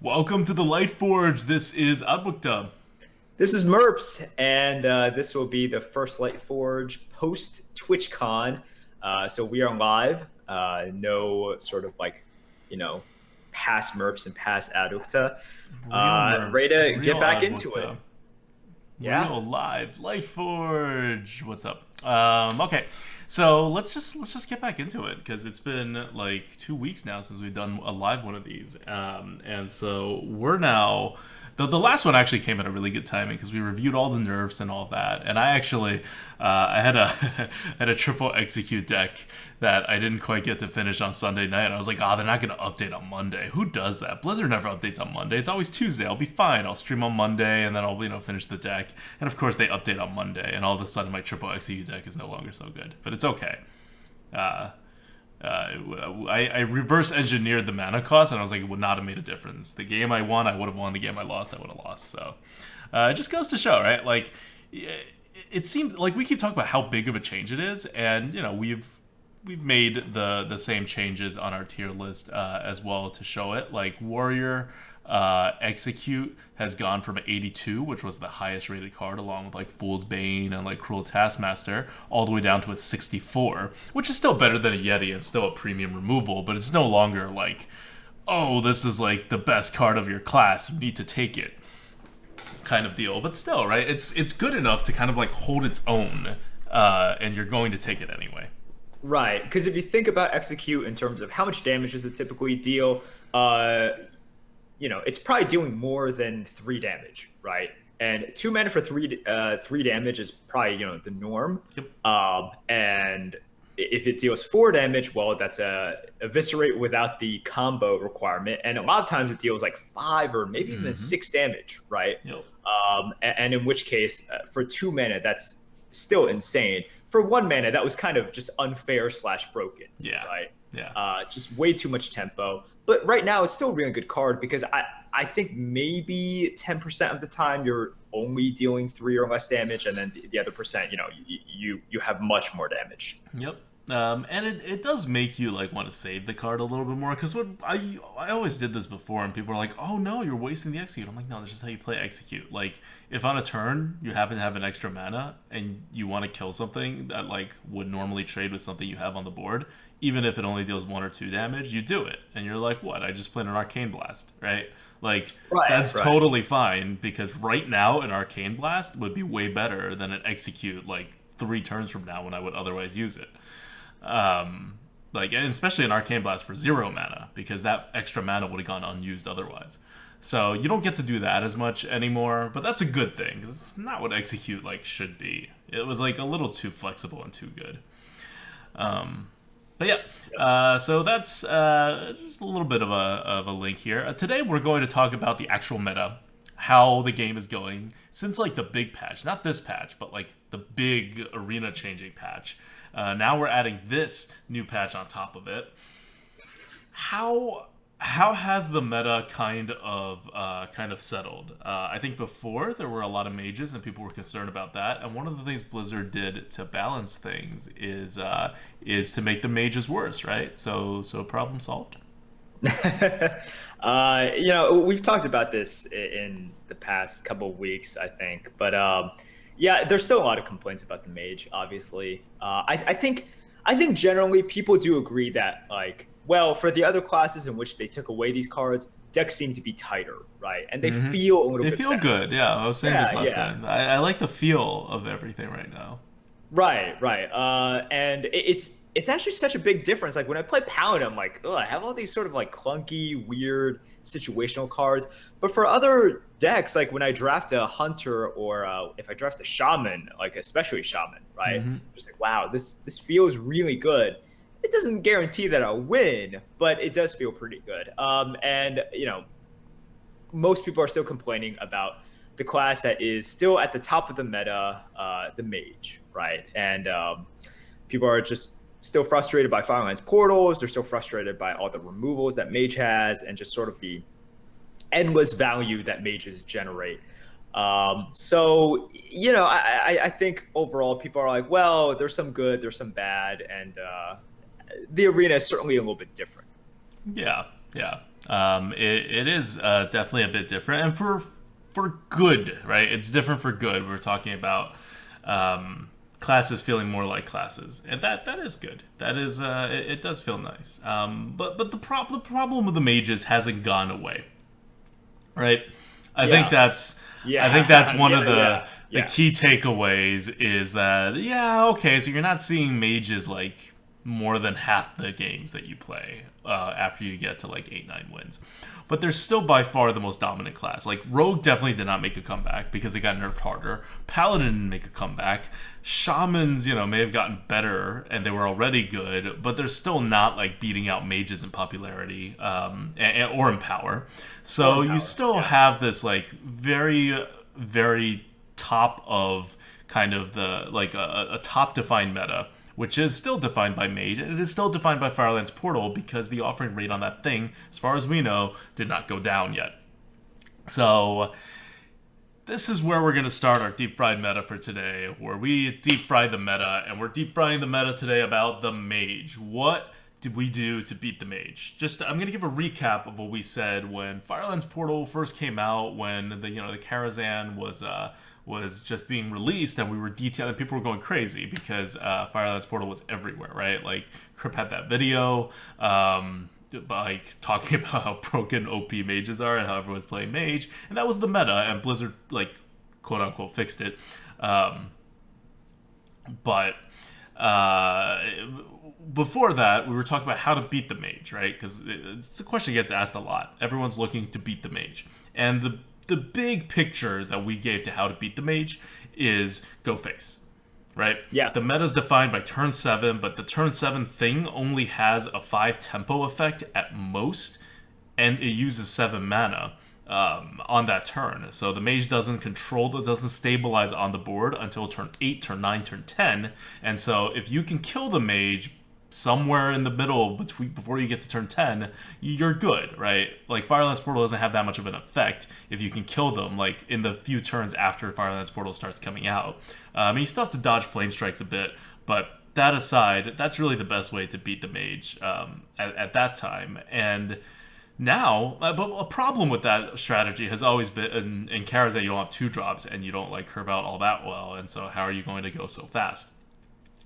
Welcome to the Lightforge. This is ADWCTA. This is Merps, and this will be the first Lightforge post TwitchCon. So we are live. No sort of you know, past Merps and past ADWCTA. Real Ready Merps, to get real back into it. ADWCTA, Yeah. real live Lightforge. What's up? Okay, so let's just get back into it because it's been like 2 weeks now since we've done a live one of these, and so we're now. The last one actually came at a really good timing because we reviewed all the nerfs and all that, and I actually I had a had a triple execute deck that I didn't quite get to finish on Sunday night. And I was like, they're not gonna update on Monday. Who does that? Blizzard never updates on Monday. It's always Tuesday. I'll be fine. I'll stream on Monday and then I'll finish the deck. And of course they update on Monday, and all of a sudden my triple execute deck is no longer so good. But it's okay. I reverse engineered the mana cost, and I was like, it would not have made a difference. The game I won, I would have won. The game I lost, I would have lost. So it just goes to show, right? Like, it seems like we keep talking about how big of a change it is, and we've made the same changes on our tier list as well to show it. Like Warrior Execute has gone from 82, which was the highest rated card, along with like Fool's Bane and like Cruel Taskmaster, all the way down to a 64, which is still better than a Yeti and still a premium removal, but it's no longer like, oh, this is like the best card of your class, you need to take it kind of deal. But still, right? It's good enough to kind of like hold its own, and you're going to take it anyway. Right. Because if you think about Execute in terms of how much damage does it typically deal, it's probably doing more than 3 damage, right? And 2 mana for 3 damage is probably the norm. Yep. And if it deals 4 damage, well, that's a eviscerate without the combo requirement, and a lot of times it deals like 5 or maybe even 6 damage, right? Yep. And in which case, for 2 mana, that's still insane. For 1 mana, that was kind of just unfair / broken. Yeah. Right. Yeah. Just way too much tempo. But right now, it's still a really good card because I think maybe 10% of the time you're only dealing 3 or less damage, and then the other percent, you have much more damage. Yep. And it does make you like want to save the card a little bit more, because what I always did this before, and people are like, oh no, you're wasting the execute. I'm like, no, that's just how you play execute. Like, if on a turn you happen to have an extra mana and you want to kill something that like would normally trade with something you have on the board, even if it only deals 1 or 2 damage, you do it, and you're like, what? I just played an Arcane Blast, right? Like, that's Right. totally fine, because right now an Arcane Blast would be way better than an execute like 3 turns from now when I would otherwise use it. And especially an Arcane Blast for 0 mana, because that extra mana would have gone unused otherwise. So you don't get to do that as much anymore, but that's a good thing, because it's not what execute like should be. It was like a little too flexible and too good. But yeah, so that's just a little bit of a link here. Today we're going to talk about the actual meta, how the game is going since like the big patch, not this patch, but like the big arena changing patch. Now we're adding this new patch on top of it. How has the meta kind of settled? I think before there were a lot of mages and people were concerned about that. And one of the things Blizzard did to balance things is to make the mages worse, right? So problem solved. We've talked about this in the past couple of weeks, I think, but yeah, there's still a lot of complaints about the mage. Obviously, I think generally people do agree that, like, well, for the other classes in which they took away these cards, decks seem to be tighter, right? And they feel a little They bit feel better. good. Yeah, I was saying this last Yeah. time. I like the feel of everything right now. Right. And it's actually such a big difference. Like when I play Paladin, I'm like, oh, I have all these sort of like clunky, weird situational cards. But for other decks, like when I draft a Hunter or if I draft a Shaman, like especially Shaman, right? I'm just like, wow, this feels really good. It doesn't guarantee that I'll win, but it does feel pretty good. And most people are still complaining about the class that is still at the top of the meta, the mage, right? And people are just still frustrated by Firelands portals. They're still frustrated by all the removals that mage has, and just sort of the endless value that mages generate. I think overall people are like, well, there's some good, there's some bad, and the arena is certainly a little bit different. Yeah, yeah. It is definitely a bit different, and for good, right? It's different for good. We're talking about classes feeling more like classes, and that is good. That is it does feel nice. But the problem with the mages hasn't gone away, right? I think Yeah. that's I think that's Yeah. one of Yeah. Yeah. the Yeah. key takeaways is that yeah, okay, so you're not seeing mages like more than half the games that you play after you get to like 8 9 wins, but they're still by far the most dominant class. Like Rogue definitely did not make a comeback because they got nerfed harder. Paladin didn't make a comeback. Shamans, may have gotten better and they were already good, but they're still not like beating out mages in popularity or in power. So Or you power. still Yeah. have this like very, very top of kind of the like a top defined meta, which is still defined by mage, and it is still defined by Firelands Portal because the offering rate on that thing, as far as we know, did not go down yet. So this is where we're going to start our deep fried meta for today, where we deep fry the meta, and we're deep frying the meta today about the mage. What did we do to beat the mage? I'm going to give a recap of what we said when Firelands Portal first came out, when the Karazhan was just being released, and we were detailing. People were going crazy because Firelands Portal was everywhere, right? Like Crip had that video. Like talking about how broken OP mages are and how everyone's playing mage, and that was the meta, and Blizzard like quote unquote fixed it. But before that, we were talking about how to beat the mage, right? Because it's a question that gets asked a lot. Everyone's looking to beat the mage, and the big picture that we gave to how to beat the mage is go face. Right? Yeah. The meta is defined by turn 7, but the turn 7 thing only has a 5 tempo effect at most, and it uses 7 mana on that turn. So the mage doesn't stabilize on the board until turn 8, turn 9, turn 10. And so if you can kill the mage somewhere in the middle before you get to turn 10, you're good, right? Like Firelands Portal doesn't have that much of an effect if you can kill them like in the few turns after Firelands Portal starts coming out. You still have to dodge flame strikes a bit, but that aside, that's really the best way to beat the mage at that time. And now, but a problem with that strategy has always been in Karazhan, you don't have 2 drops and you don't like curve out all that well, and so how are you going to go so fast?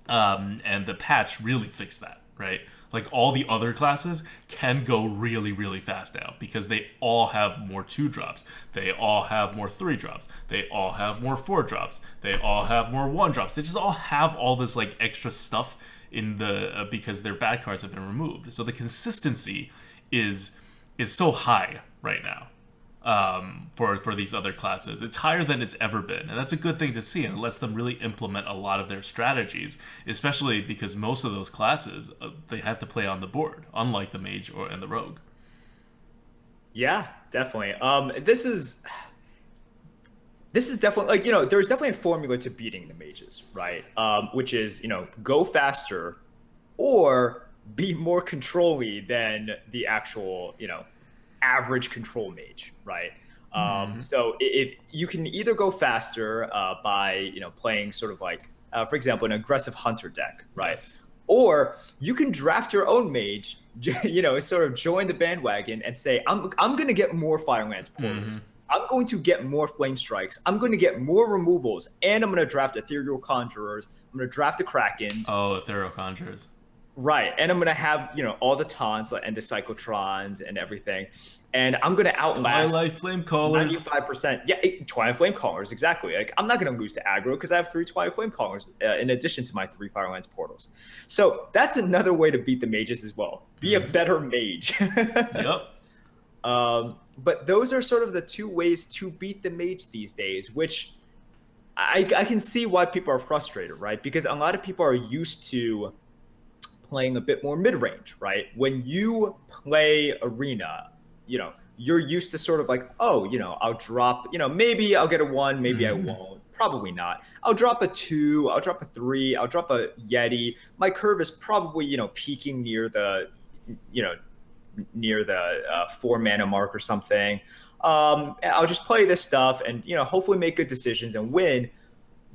And the patch really fixed that, right? Like all the other classes can go really, really fast now because they all have more 2 drops. They all have more 3 drops. They all have more 4 drops. They all have more 1 drops. They just all have all this like extra stuff in the because their bad cards have been removed. So the consistency is so high right now for these other classes. It's higher than it's ever been, and that's a good thing to see, and it lets them really implement a lot of their strategies, especially because most of those classes they have to play on the board, unlike the mage and the rogue. Yeah, definitely. This is definitely like there's definitely a formula to beating the mages, right? Which is go faster or be more control-y than the actual average control mage, right? So if you can either go faster by playing sort of like for example an aggressive hunter deck, right? Yes. Or you can draft your own mage, sort of join the bandwagon and say, I'm going to get more Firelands portals. I'm going to get more flame strikes. I'm going to get more removals, and I'm going to draft ethereal conjurers. I'm going to draft the krakens. Oh, ethereal conjurers. Right, and I'm going to have all the taunts and the cyclotrons and everything, and I'm going to outlast Twilight flame callers. 95%. Yeah, Twilight Flame Callers, exactly. Like I'm not going to lose to aggro because I have 3 Twilight Flame Callers in addition to my 3 Firelands portals. So that's another way to beat the mages as well. Be a better mage. Yep. But those are sort of the 2 ways to beat the mage these days, which I can see why people are frustrated, right? Because a lot of people are used to playing a bit more mid-range, right? When you play arena, you're used to sort of like, oh, I'll drop, maybe I'll get a 1, maybe I won't, probably not. I'll drop a 2, I'll drop a 3, I'll drop a Yeti. My curve is probably, peaking near the, near the 4 mana mark or something. I'll just play this stuff and, hopefully make good decisions and win.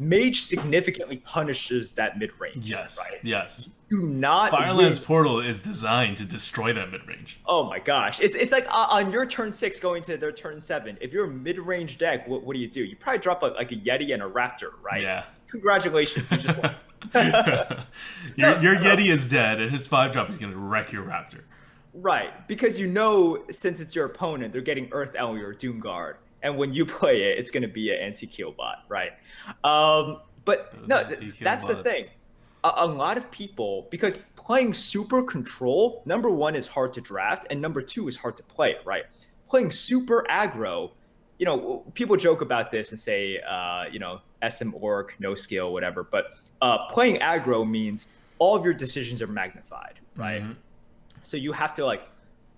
Mage significantly punishes that mid range, Yes, right? yes. Do not Fireland's win. portal is designed to destroy that mid range. Oh my gosh, it's like on your turn 6 going to their turn 7. If you're a mid range deck, what do? You probably drop like a Yeti and a Raptor, right? Yeah. Congratulations, you just lost. No, Your no, Yeti is dead, and his 5-drop is going to wreck your Raptor. right, because since it's your opponent, they're getting Earth Ellie or Doomguard, and when you play it, it's going to be an anti-kill bot, right? But Those no, anti-kill that's the thing. bots. A lot of people, because playing super control, number one is hard to draft, and number two is hard to play, right? Playing super aggro, people joke about this and say, SM orc, no skill, whatever. But playing aggro means all of your decisions are magnified, right? Mm-hmm. So you have to like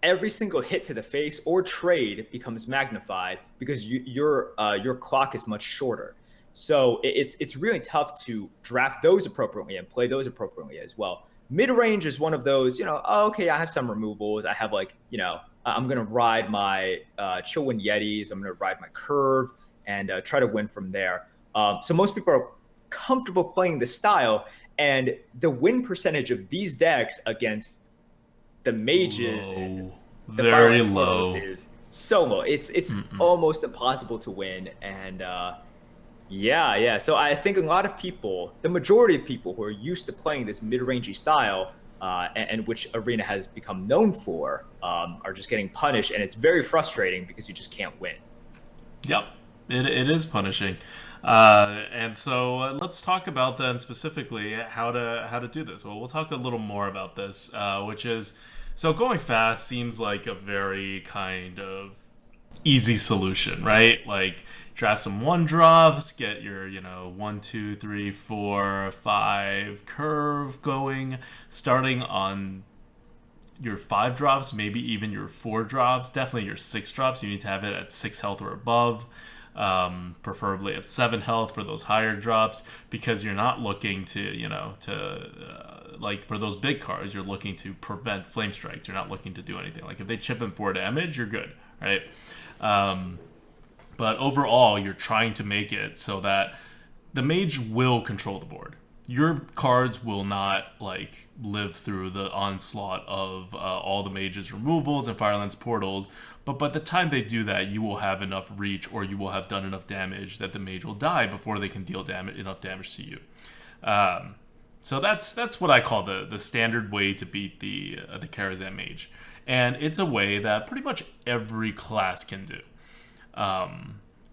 every single hit to the face or trade becomes magnified because your clock is much shorter. So it's really tough to draft those appropriately and play those appropriately as well. Mid range is one of those, oh, okay, I have some removals. I have I'm gonna ride my Chillwind Yetis. I'm gonna ride my Curve and try to win from there. So most people are comfortable playing the style, and the win percentage of these decks against the mages and Low. the Very Fireless Portals low. is so low. It's almost impossible to win. And yeah. So I think a lot of people, the majority of people who are used to playing this mid-rangey style, and which Arena has become known for, are just getting punished, and it's very frustrating because you just can't win. Yep, it is punishing, and so let's talk about then specifically how to do this. Well, we'll talk a little more about this, which is so going fast seems like a very kind of easy solution, right? Like draft some 1-drops, get your 1, 2, 3, 4, 5 curve going, starting on your 5-drops, maybe even your 4-drops, definitely your 6-drops. You need to have it at 6 health or above, preferably at 7 health for those higher drops, because you're not looking like for those big cards, you're looking to prevent flame strikes. You're not looking to do anything. Like if they chip in 4 damage, you're good, right? But overall, you're trying to make it so that the mage will control the board. Your cards will not live through the onslaught of all the mage's removals and Fireland's portals, but by the time they do that, you will have enough reach, or you will have done enough damage that the mage will die before they can deal enough damage to you. So that's what I call the standard way to beat the Karazhan mage, and it's a way that pretty much every class can do,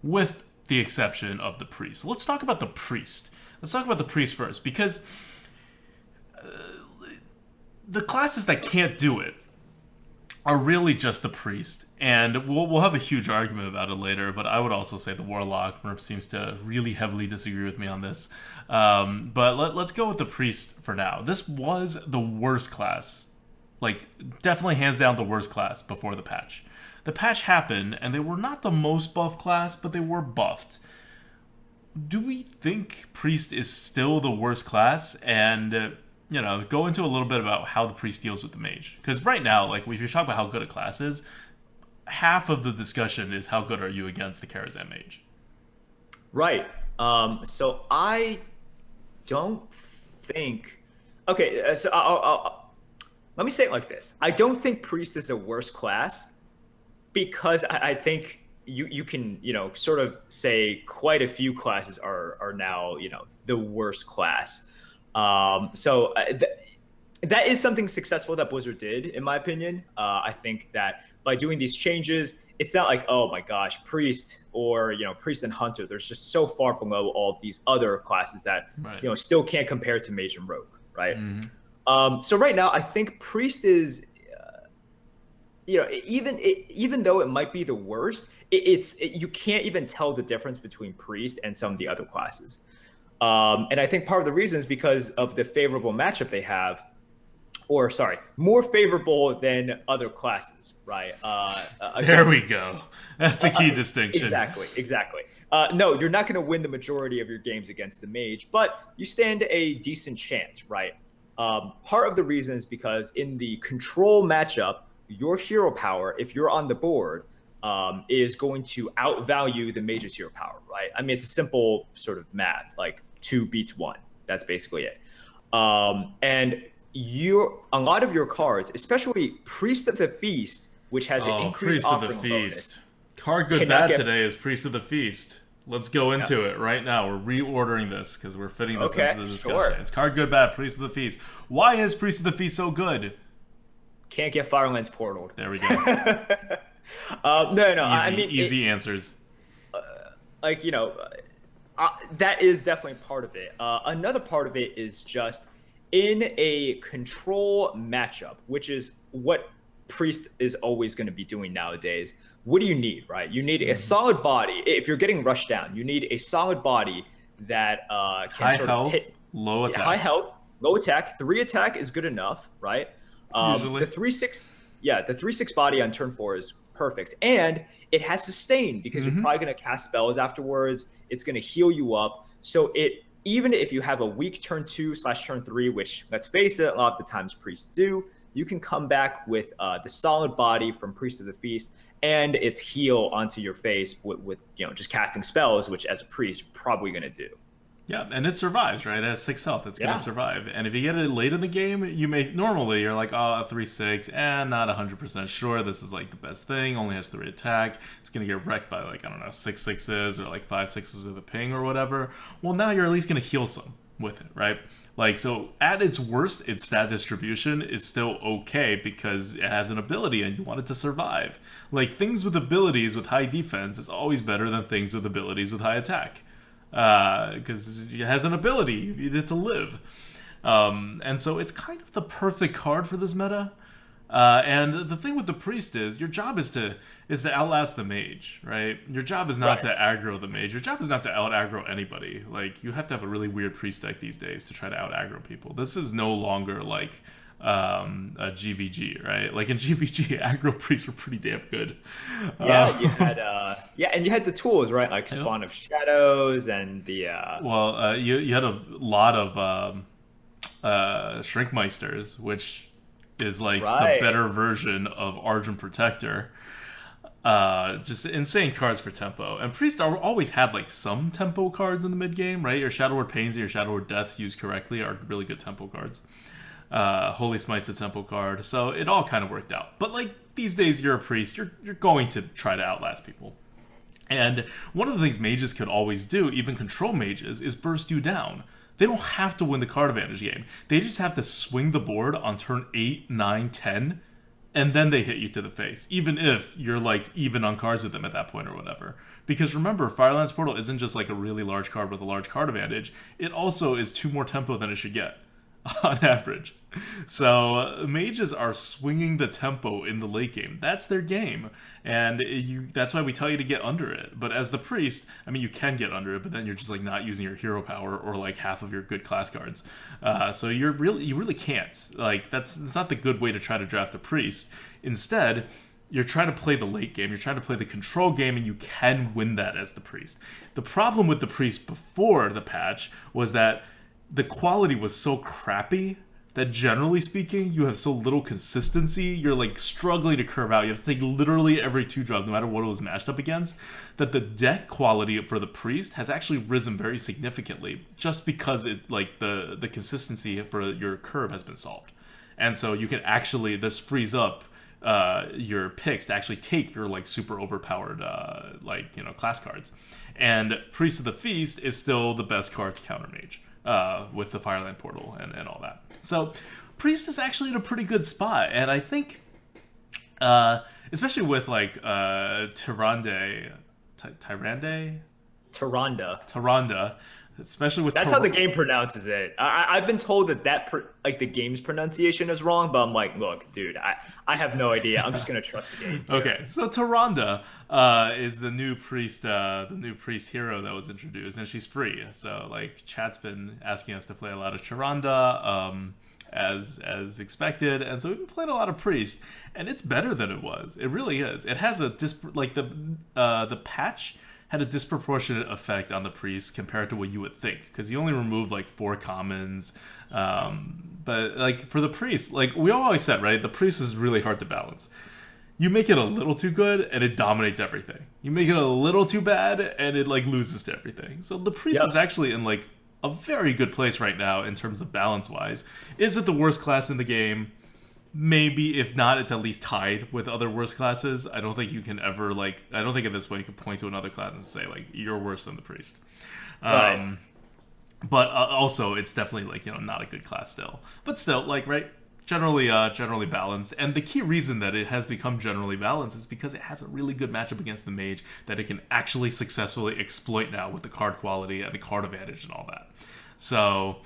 with the exception of the priest. So let's talk about the priest. Let's talk about the priest first, because the classes that can't do it are really just the priest. And we'll have a huge argument about it later, but I would also say the warlock. Merp seems to really heavily disagree with me on this. But let's go with the priest for now. This was the worst class. Definitely hands down the worst class before the patch. The patch happened, and they were not the most buffed class, but they were buffed. Do we think priest is still the worst class? And go into a little bit about how the priest deals with the mage, because right now, if you're talking about how good a class is, half of the discussion is how good are you against the Karazhan mage. Right. So I don't think. Okay. So let me say it like this: I don't think priest is the worst class, because I think you can sort of say quite a few classes are now the worst class. So that is something successful that Blizzard did, in my opinion. I think that by doing these changes, it's not like, oh my gosh, priest or priest and hunter, there's just so far below all of these other classes that Right. still can't compare to mage and rogue, right? Mm-hmm. So right now, I think priest is even though it might be the worst, you can't even tell the difference between priest and some of the other classes. And I think part of the reason is because of the favorable matchup they have, or sorry, more favorable than other classes, right? There we go. That's a key distinction. Exactly. No, you're not going to win the majority of your games against the mage, but you stand a decent chance, right? Part of the reason is because in the control matchup, your hero power, if you're on the board, is going to outvalue the mage's hero power, right? I mean, it's a simple sort of math, like 2 beats 1. That's basically it. And a lot of your cards, especially Priest of the Feast, which has an increased Priest of the offering Feast. bonus, Card good bad today is Priest of the Feast. Let's go into it right now. We're reordering this because we're fitting this into the discussion. Sure. It's card good bad, Priest of the Feast. Why is Priest of the Feast so good? Can't get Firelands portaled. There we go. No. I mean, easy answers. Like, that is definitely part of it. Another part of it is just in a control matchup, which is what Priest is always going to be doing nowadays. What do you need, right? You need a solid body. If you're getting rushed down, you need a solid body that can high health, low attack. High health, low attack. 3 attack is good enough, right? Usually. The 3/6 body on turn 4 is perfect, and it has sustain because you're probably going to cast spells afterwards. It's going to heal you up. So even if you have a weak turn 2/turn 3, which, let's face it, a lot of the times priests do, you can come back with the solid body from Priest of the Feast and its heal onto your face with just casting spells, which as a priest you're probably going to do. Yeah, and it survives, right? It has 6 health. It's going to survive. And if you get it late in the game, you're like, a 3/6, and not 100% sure this is like the best thing, only has 3 attack. It's going to get wrecked by 6/6s or 5/6s with a ping or whatever. Well, now you're at least going to heal some with it, right? So at its worst, its stat distribution is still okay because it has an ability and you want it to survive. Things with abilities with high defense is always better than things with abilities with high attack. Because it has an ability, you need it to live. And so it's kind of the perfect card for this meta. And the thing with the priest is your job is to outlast the mage, right? Your job is not to aggro the mage. Your job is not to out aggro anybody. You have to have a really weird priest deck these days to try to out aggro people. This is no longer a GVG, right? In GVG, aggro priests were pretty damn good. Yeah, you had and you had the tools, right? Spawn of Shadows and the you had a lot of Shrinkmeisters, which is the better version of Argent Protector. Just insane cards for tempo. And Priest always had some tempo cards in the mid game, right? Your Shadow Word Pains and your Shadow Word Deaths used correctly are really good tempo cards. Holy Smite's a tempo card, so it all kind of worked out. But these days, you're a priest, you're going to try to outlast people. And one of the things mages could always do, even control mages, is burst you down. They don't have to win the card advantage game. They just have to swing the board on turn 8, 9, 10, and then they hit you to the face, even if you're even on cards with them at that point or whatever. Because remember, Firelands Portal isn't just a really large card with a large card advantage. It also is 2 more tempo than it should get on average. So mages are swinging the tempo in the late game. That's their game, and that's why we tell you to get under it. But as the priest, I mean, you can get under it, but then you're just not using your hero power or half of your good class cards. So you really can't. That's not the good way to try to draft a priest. Instead, you're trying to play the late game. You're trying to play the control game, and you can win that as the priest. The problem with the priest before the patch was that the quality was so crappy that generally speaking, you have so little consistency, you're struggling to curve out. You have to take literally every 2-drop, no matter what it was matched up against, that the deck quality for the priest has actually risen very significantly just because the consistency for your curve has been solved. And so you can actually, this frees up your picks to actually take your super overpowered class cards. And Priest of the Feast is still the best card to counter mage. With the Fireland Portal and all that. So Priest is actually in a pretty good spot, and I think especially with Tyrande, especially with that's how the game pronounces it. I've been told that the game's pronunciation is wrong, but I'm look, dude, I have no idea. I'm just gonna trust the game. Okay, so Tyrande is the new priest hero that was introduced, and she's free. So chat's been asking us to play a lot of Tyrande, as expected, and so we've been playing a lot of priest, and it's better than it was. It really is. It has the patch had a disproportionate effect on the priest compared to what you would think, because you only removed 4 commons. But for the priest, we always said, right, the priest is really hard to balance. You make it a little too good and it dominates everything. You make it a little too bad and it like loses to everything. So the priest is actually in like a very good place right now in terms of balance wise. Is it the worst class in the game? Maybe. If not, it's at least tied with other worst classes. I don't think you can ever like, I don't think at this point you can point to another class and say like you're worse than the priest. Right. But also it's definitely like, you know, not a good class still. But still, like, right, generally balanced. And the key reason that it has become generally balanced is because it has a really good matchup against the mage that it can actually successfully exploit now with the card quality and the card advantage and all that. So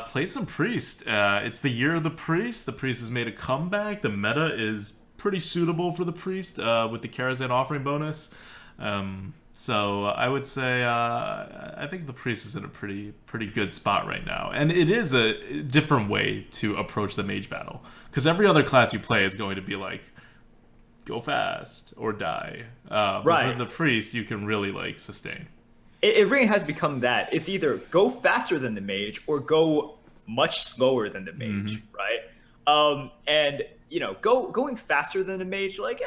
play some priest. It's the year of the priest. The priest has made a comeback. The meta is pretty suitable for the priest with the Karazhan offering bonus. So I would say I think the priest is in a pretty good spot right now, and it is a different way to approach the mage battle because every other class you play is going to be like go fast or die. But for the priest, you can really like sustain. It really has become that it's either go faster than the mage or go much slower than the mage, right? And you know, going faster than the mage, like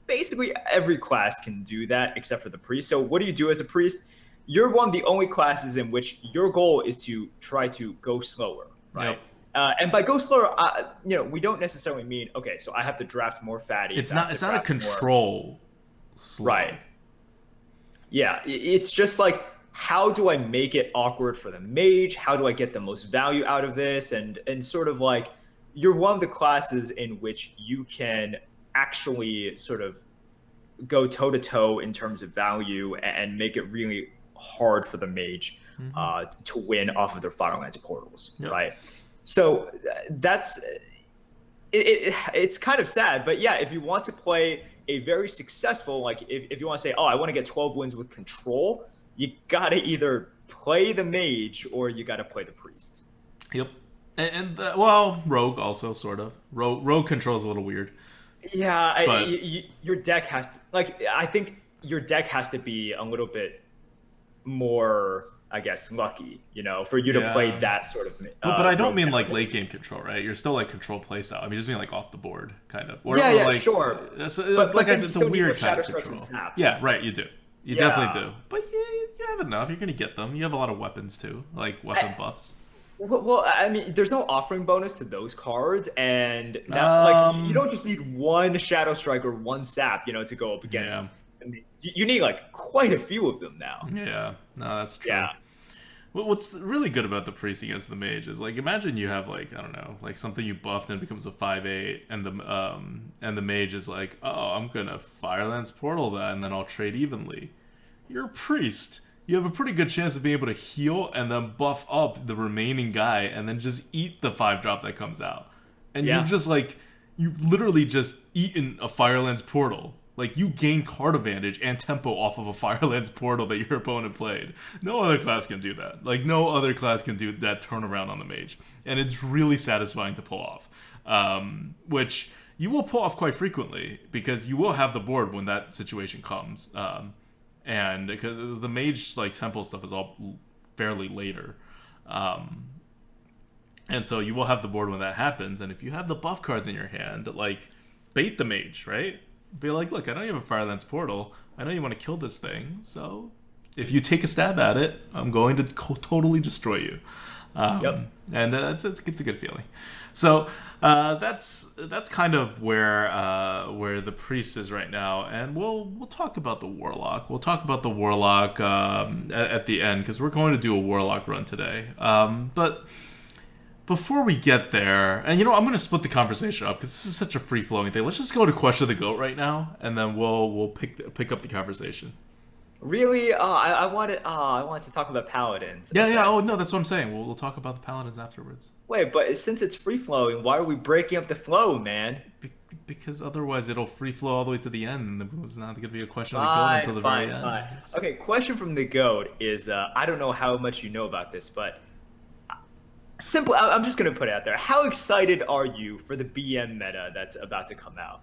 basically every class can do that except for the priest. So what do you do as a priest? You're one of the only classes in which your goal is to try to go slower, right? Yep. And by go slower, you know, we don't necessarily mean okay, so I have to draft more fatty. It's not a control slow. Right. Yeah, it's just like how do I make it awkward for the mage? How do I get the most value out of this? And sort of like you're one of the classes in which you can actually sort of go toe to toe in terms of value and make it really hard for the mage to win off of their Firelands portals, right? So that's it's kind of sad, but yeah, if you want to play a very successful, like if you want to say, oh, I want to get 12 wins with control, you gotta either play the mage or you gotta play the priest. Yep, and well, rogue also sort of rogue control is a little weird. Yeah, but your deck has to, like, I think your deck has to be a little bit more, I guess, lucky, you know, for you to play that sort of. But I don't mean like late game control, right? You're still like control playstyle. I mean, just mean like off the board, kind of. Or like, sure. But like I said, it's a weird kind of control. Yeah, right. You do. You definitely do. But you have enough. You're gonna get them. You have a lot of weapons too, like weapon buffs. Well, I mean, there's no offering bonus to those cards, and now, like, you don't just need one Shadow Strike or one Sap, you know, to go up against. Yeah. I mean, you need like quite a few of them now. Yeah, no, that's true. Yeah. What's really good about the priest against the mage is like imagine you have like I don't know like something you buffed and it becomes a 5/8 and the mage is like oh I'm gonna Firelands portal that and then I'll trade evenly. You're a priest. You have a pretty good chance of being able to heal and then buff up the remaining guy and then just eat the 5-drop that comes out. And you've literally just eaten a Firelands portal. Like, you gain card advantage and tempo off of a Firelands portal that your opponent played. No other class can do that. Like, no other class can do that turnaround on the mage. And it's really satisfying to pull off. Which you will pull off quite frequently because you will have the board when that situation comes. And because the mage like temple stuff is all fairly later, and so you will have the board when that happens. And if you have the buff cards in your hand, like bait the mage, right? Be like, look, I know you have a Firelands portal. I know you want to kill this thing. So if you take a stab at it, I'm going to totally destroy you. And it's a good feeling. So that's kind of where the priest is right now, and we'll talk about the warlock. We'll talk about the warlock at the end because we're going to do a warlock run today. But before we get there, and you know, I'm going to split the conversation up because this is such a free flowing thing. Let's just go to Question of the Goat right now, and then we'll pick up the conversation. Really? I wanted to talk about paladins. Yeah. Oh no, that's what I'm saying. We'll talk about the paladins afterwards. Wait, but since it's free flowing, why are we breaking up the flow, man? Because otherwise it'll free flow all the way to the end, and it's not going to be a question of the goat until the very end. Okay, question from the goat is I don't know how much you know about this, but simple. I'm just going to put it out there. How excited are you for the BM meta that's about to come out?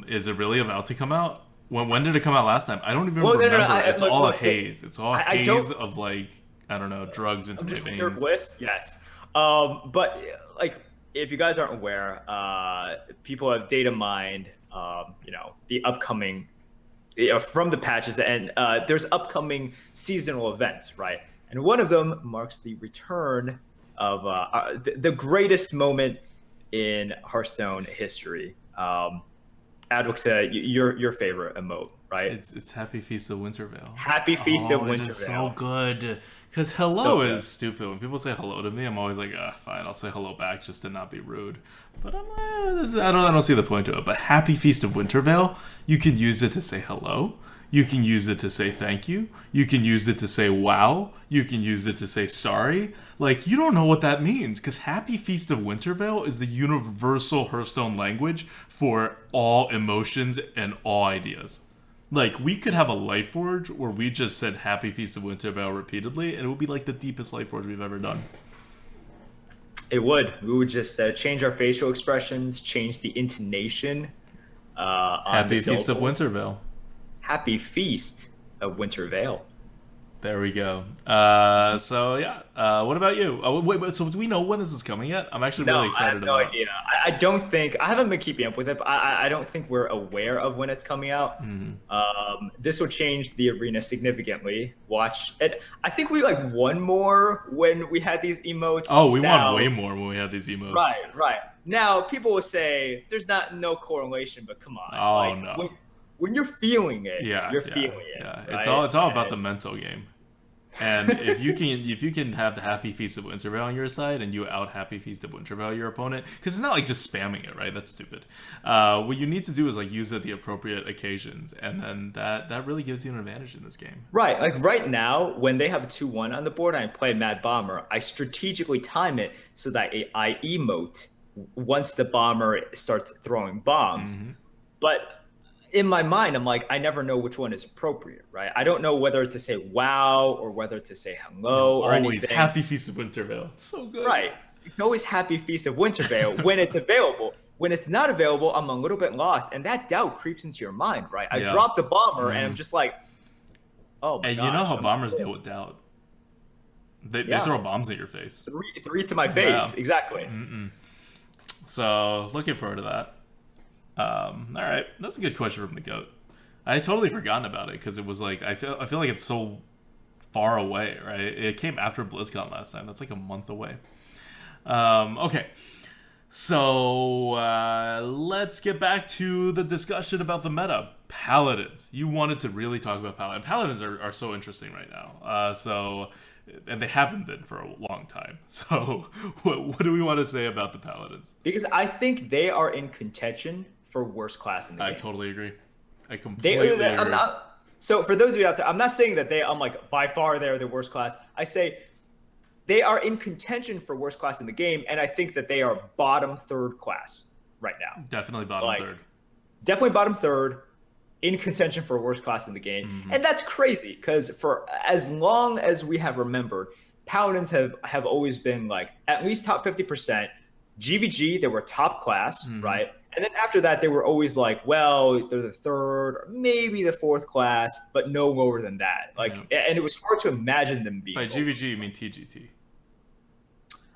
Is it really about to come out? When did it come out last time? I don't even remember. It's all a haze. It's all a haze of like I don't know drugs into my veins. Pure bliss, yes. But like if you guys aren't aware, people have data mined, the upcoming from the patches, and there's upcoming seasonal events, right? And one of them marks the return of the greatest moment in Hearthstone history. ADWCTA, your favorite emote, right? It's Happy Feast of Wintervale. Happy Feast of Wintervale. It is so good. Because hello So is stupid. When people say hello to me, I'm always like, fine, I'll say hello back just to not be rude. But I don't see the point to it. But Happy Feast of Wintervale, you can use it to say hello. You can use it to say thank you. You can use it to say wow. You can use it to say sorry. Like, you don't know what that means, because Happy Feast of Wintervale is the universal Hearthstone language for all emotions and all ideas. Like, we could have a Lightforge where we just said Happy Feast of Wintervale repeatedly, and it would be like the deepest Lightforge we've ever done. It would. We would just change our facial expressions, change the intonation. Happy Feast of Wintervale. Happy Feast of Wintervale. There we go. So yeah. What about you? Wait, so do we know when this is coming yet? I'm actually really excited No, I have no about. idea. I don't think I haven't been keeping up with it, but I don't think we're aware of when it's coming out. This will change the arena significantly. Watch it. I think we won more when we had these emotes. Oh, we won way more when we had these emotes. Right. Now people will say there's no correlation, but come on. Oh no. When you're feeling it, you're feeling it. Yeah, right? it's all about the mental game. And if you can have the Happy Feast of Wintervale on your side and you out Happy Feast of Wintervale your opponent, because it's not like just spamming it, right? That's stupid. What you need to do is use it at the appropriate occasions, and then that really gives you an advantage in this game. Right, like right now when they have a 2-1 on the board and I play Mad Bomber, I strategically time it so that I emote once the bomber starts throwing bombs. But in my mind, I'm like, I never know which one is appropriate, right? I don't know whether to say wow or whether to say hello or always anything. Happy Feast of Wintervale. It's so good. Right. It's always Happy Feast of Wintervale when it's available. When it's not available, I'm a little bit lost. And that doubt creeps into your mind, right? I drop the bomber and I'm just like, oh my gosh. And you know how bombers deal with doubt. They throw bombs at your face. Three to my face, exactly. So looking forward to that. All right, that's a good question from the GOAT. I had totally forgotten about it because it was like I feel like it's so far away, right? It came after BlizzCon last time. That's like a month away. Okay, so let's get back to the discussion about the meta. Paladins. You wanted to really talk about Paladins. Paladins are so interesting right now. And they haven't been for a long time. So what do we want to say about the Paladins? Because I think they are in contention for worst class in the game. I totally agree. I completely agree. So for those of you out there, I'm not saying that I'm like by far they're the worst class. I say they are in contention for worst class in the game, and I think that they are bottom third class right now. Definitely bottom third. Definitely bottom third, in contention for worst class in the game. And that's crazy because for as long as we have remembered, Paladins have always been like at least top 50%. GVG, they were top class, right? And then after that, they were always like, well, they're the third or maybe the fourth class, but no lower than that. And it was hard to imagine them being. By GVG, you mean TGT?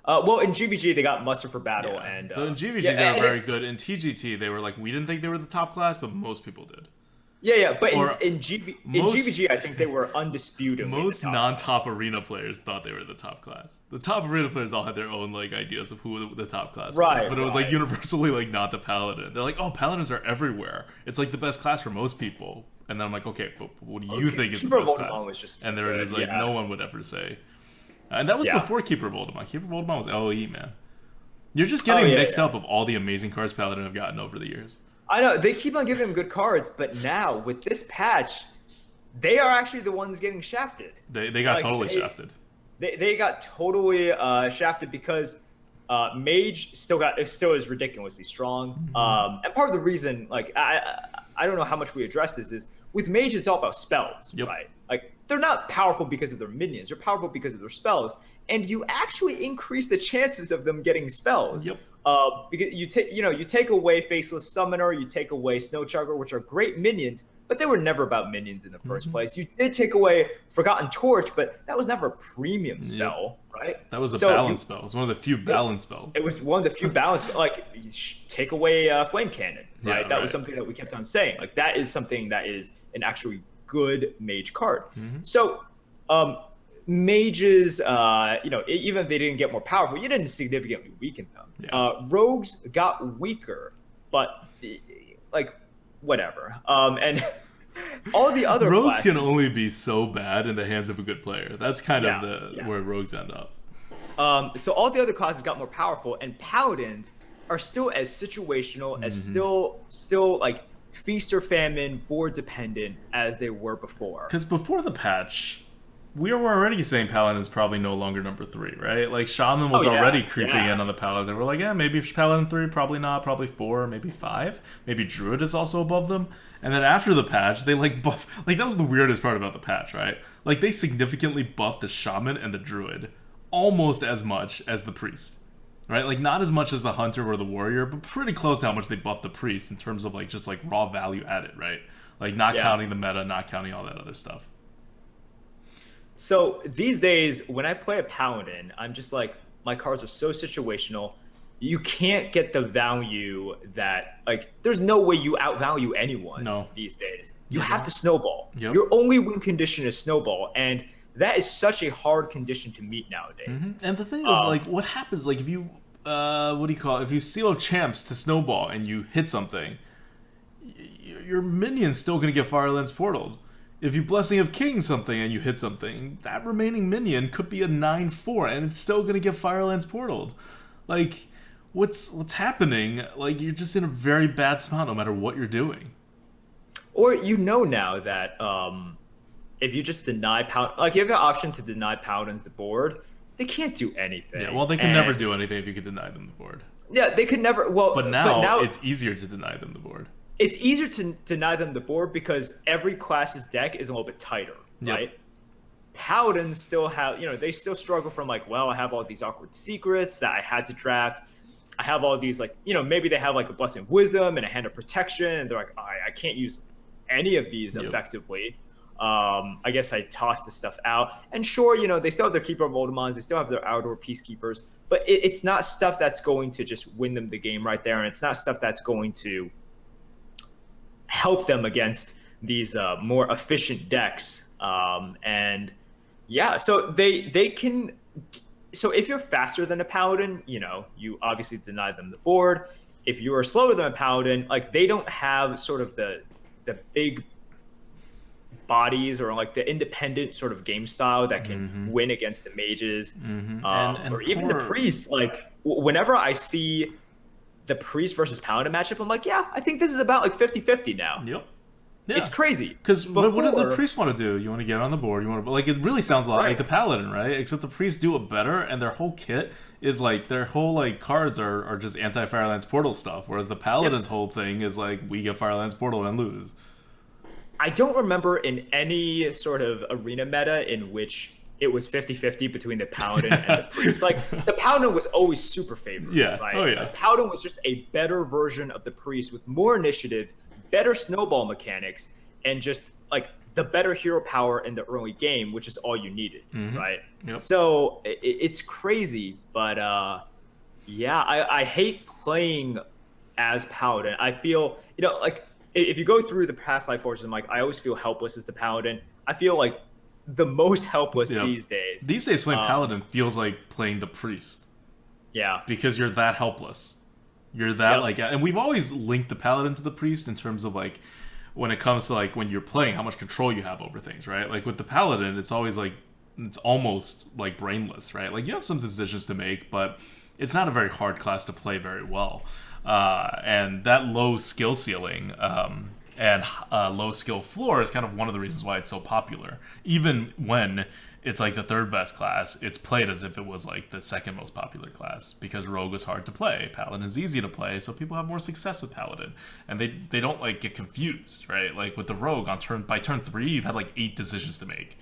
Well, in GVG, they got muster for battle. And so in GVG, they were very good. In TGT, they were like, we didn't think they were the top class, but most people did. But in GVG, I think they were undisputed. Most non-top arena players thought they were the top class. The top arena players all had their own ideas of who the top class was, but it was universally not the Paladin. They're like, oh, Paladins are everywhere. It's like the best class for most people. And then I'm like, okay, but what do you think is the best class? And they were just like, no one would ever say. And that was before Keeper Voldemort. Keeper Voldemort was LOE, man. You're just getting mixed up of all the amazing cards Paladin have gotten over the years. I know they keep on giving him good cards, but now with this patch, they are actually the ones getting shafted. They got totally shafted. They got totally shafted because Mage still is ridiculously strong. And part of the reason, I don't know how much we address this, is with Mage it's all about spells, right? Like they're not powerful because of their minions; they're powerful because of their spells, and you actually increase the chances of them getting spells. Because you take away Faceless Summoner, you take away Snow Chugger, which are great minions, but they were never about minions in the first place. You did take away Forgotten Torch, but that was never a premium spell, right? That was a So balance spell. It was one of the few balance spells. it was one of the few balance, like take away Flame Cannon, right? Yeah, That was right. something that we kept on saying. Like that is something that is an actually good mage card. Mm-hmm. So mages, even if they didn't get more powerful, you didn't significantly weaken them. Yeah. Rogues got weaker, but like whatever. And all the other Rogues classes, can only be so bad in the hands of a good player. That's kind of where rogues end up. So all the other classes got more powerful, and paladins are still as situational, as still like feast or famine, board dependent as they were before. Because before the patch, we were already saying Paladin is probably no longer number 3, right? Like Shaman was already creeping in on the Paladin. We're like, yeah, maybe Paladin 3, probably not, probably 4, maybe 5. Maybe Druid is also above them. And then after the patch, they like buff. Like that was the weirdest part about the patch, right? Like they significantly buffed the Shaman and the Druid almost as much as the Priest. Right? Like not as much as the Hunter or the Warrior, but pretty close to how much they buffed the Priest in terms of like just like raw value added, right? Like not counting the meta, not counting all that other stuff. So these days, when I play a Paladin, I'm just like, my cards are so situational. You can't get the value that, like, there's no way you outvalue anyone these days. You have to snowball. Yep. Your only win condition is snowball, and that is such a hard condition to meet nowadays. And the thing is, like, what happens, like, if you, if you Seal of Champs to snowball and you hit something, your minion's still going to get Firelance Portaled. If you Blessing of Kings something and you hit something, that remaining minion could be a 9/4 and it's still going to get Firelance Portaled. Like, what's happening? Like, you're just in a very bad spot no matter what you're doing. Or now that if you just deny Paladin, like you have the option to deny Paladins the board, they can't do anything. Yeah, well, they can never do anything if you could deny them the board. Yeah, they could never. Well, but now it's easier to deny them the board. It's easier to deny them the board because every class's deck is a little bit tighter, right? Paladins still have, they still struggle from like, well, I have all these awkward secrets that I had to draft. I have all these like, maybe they have like a Blessing of Wisdom and a Hand of Protection, and they're like, I can't use any of these effectively. I guess I tossed this stuff out. And sure, they still have their Keeper of Voldemons, they still have their Outdoor Peacekeepers, but it's not stuff that's going to just win them the game right there, and it's not stuff that's going to help them against these more efficient decks. So they can. So if you're faster than a Paladin, you obviously deny them the board. If you are slower than a Paladin, like they don't have sort of the big bodies or like the independent sort of game style that can win against the mages, or even the priests. Like whenever I see the priest versus Paladin matchup, I'm like, yeah, I think this is about like 50-50 now. Yep. Yeah. It's crazy. Because what does the priest want to do? You want to get on the board. You want to, like, it really sounds a lot like the Paladin, right? Except the priests do it better, and their whole kit is like, their whole like cards are just anti-Firelance Portal stuff, whereas the Paladin's whole thing is like, we get Firelance Portal and lose. I don't remember in any sort of arena meta in which it was 50-50 between the Paladin and the priest. Like, the Paladin was always super favored. Yeah. Right? Oh, yeah. The Paladin was just a better version of the priest with more initiative, better snowball mechanics, and just like the better hero power in the early game, which is all you needed, right? Yep. So it's crazy, but I hate playing as Paladin. I feel, like if you go through the past Lightforges, I'm like, I always feel helpless as the Paladin. I feel like the most helpless these days. These days, playing Paladin feels like playing the priest. Yeah. Because you're that helpless. You're that like, and we've always linked the Paladin to the priest in terms of like, when it comes to like when you're playing, how much control you have over things, right? Like with the Paladin, it's always like, it's almost like brainless, right? Like you have some decisions to make, but it's not a very hard class to play very well. And that low skill ceiling and low skill floor is kind of one of the reasons why it's so popular. Even when it's like the third best class, it's played as if it was like the second most popular class because Rogue was hard to play. Paladin is easy to play, so people have more success with Paladin. And they don't like get confused, right? Like with the Rogue by turn 3, you've had like 8 decisions to make.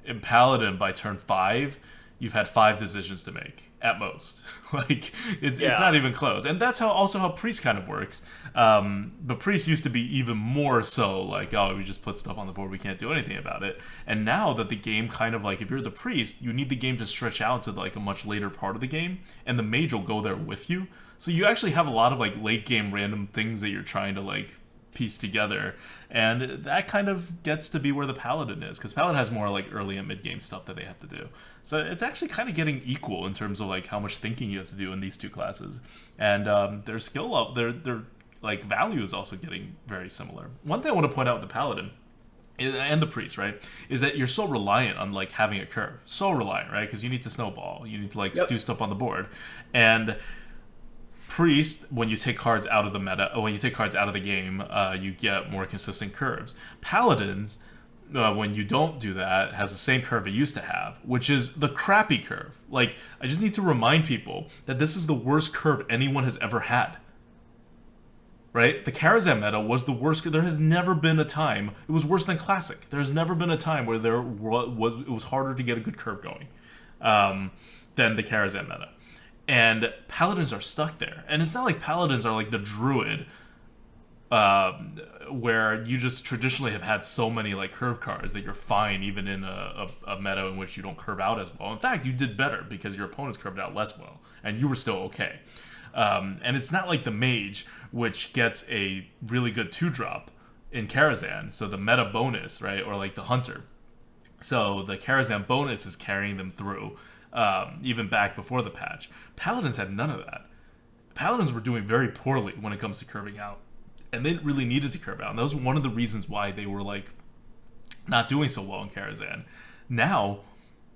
In Paladin by turn 5, you've had 5 decisions to make. at most. Like it's Yeah. not even close, and that's how Priest kind of works. But Priest used to be even more so like, oh, we just put stuff on the board, we can't do anything about it. And now that the game kind of like, if you're the Priest, you need the game to stretch out to like a much later part of the game, and the mage will go there with you. So you actually have a lot of like late game random things that you're trying to like piece together, and that kind of gets to be where the Paladin is, because Paladin has more like early and mid game stuff that they have to do. So it's actually kind of getting equal in terms of like how much thinking you have to do in these two classes, and their skill up, their like value is also getting very similar. One thing I want to point out with the Paladin and the Priest, right, is that you're so reliant on like having a curve, so reliant, right, because you need to snowball, you need to like do stuff on the board, and Priest, when you take cards out of the meta, when you take cards out of the game, you get more consistent curves. Paladins, when you don't do that, has the same curve it used to have, which is the crappy curve. Like, I just need to remind people that this is the worst curve anyone has ever had. Right? The Karazhan meta was the worst. There has never been a time, it was worse than Classic. There's never been a time where it was harder to get a good curve going than the Karazhan meta. And Paladins are stuck there. And it's not like Paladins are like the Druid, where you just traditionally have had so many like curve cards that you're fine even in a meta in which you don't curve out as well. In fact, you did better because your opponents curved out less well, and you were still okay. And it's not like the Mage, which gets a really good 2-drop in Karazhan, so the meta bonus, right, or like the Hunter. So the Karazhan bonus is carrying them through. Even back before the patch. Paladins had none of that. Paladins were doing very poorly when it comes to curving out. And they really needed to curve out. And that was one of the reasons why they were like not doing so well in Karazhan. Now,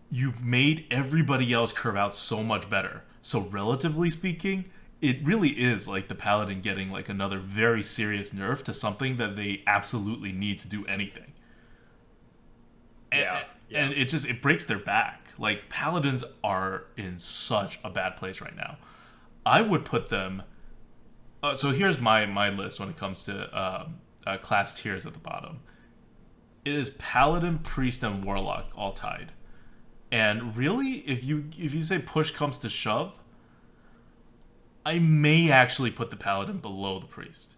you've made everybody else curve out so much better. So relatively speaking, it really is like the Paladin getting like another very serious nerf to something that they absolutely need to do anything. And it breaks their back. Like, Paladins are in such a bad place right now. I would put them... so here's my list when it comes to class tiers at the bottom. It is Paladin, Priest, and Warlock all tied. And really, if you say push comes to shove, I may actually put the Paladin below the Priest.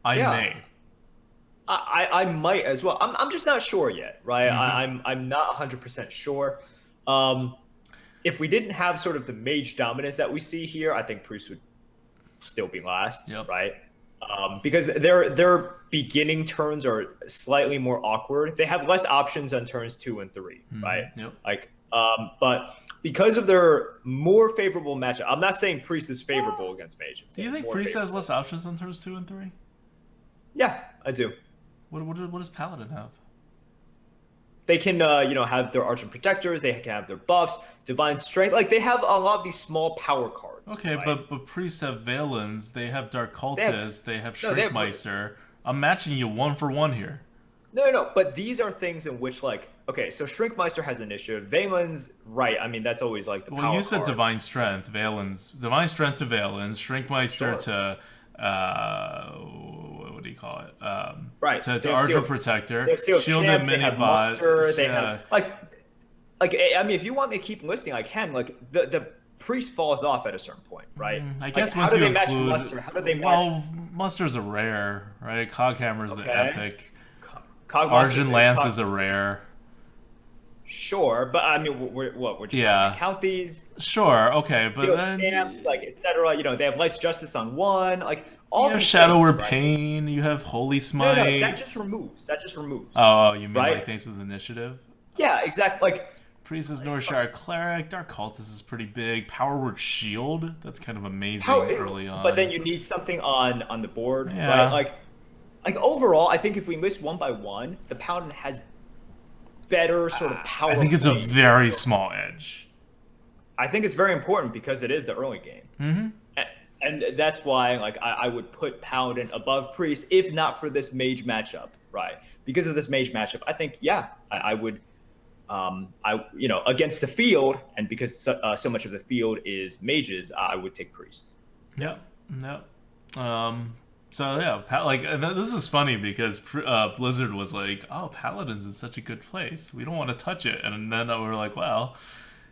I may. I might as well. I'm just not sure yet, right? Mm-hmm. I'm not 100% sure. If we didn't have sort of the mage dominance that we see here, I think Priest would still be last, right? Because their beginning turns are slightly more awkward. They have less options on turns 2 and 3, right? Yep. Like, but because of their more favorable matchup, I'm not saying Priest is favorable against mages. Do you think Priest has less options on turns 2 and 3? Yeah, I do. What does Paladin have? They can, have their Arch and Protectors. They can have their buffs, Divine Strength. Like, they have a lot of these small power cards. Okay, right? but Priests have Valens. They have Dark Cultist. They have Shrinkmeister. I'm matching you 1 for 1 here. No. But these are things in which, like, okay, so Shrinkmeister has initiative. Valens, right. I mean, that's always, like, the power Well, you said card. Divine Strength. Valens. Divine Strength to Valens. Shrinkmeister to... what do you call it? Right. To Archer Protector, Shielded Minibot. They have like I mean, if you want me to keep listing, I can. Like the Priest falls off at a certain point, right? I guess once you match include, Muster? How do they match? Well, Muster's a rare, right? Coghammer's an epic. Argent Lance is a rare. Sure, but I mean, we're just trying to count these. Sure, okay, but then stamps, like etc. They have Light's Justice on 1, like all. You have Shadow or Pain. You have Holy Smite. No, that just removes. Oh, you mean like things with initiative? Yeah, exactly. Like Priest is Northshire Cleric. Dark Cultist is pretty big. Power Word Shield. That's kind of amazing early on. But then you need something on the board, right? Like overall, I think if we list 1 by 1, the Paladin has better sort of power. I think it's a very small edge. I think it's very important because it is the early game. Mm-hmm. And that's why, like, I would put Paladin above Priest, if not for this mage matchup, right? Because of this mage matchup, I think, I would, against the field, and because so much of the field is mages, I would take Priest. Yep. So yeah, this is funny because Blizzard was like, "Oh, Paladin's in such a good place. We don't want to touch it," and then we were like, "Well,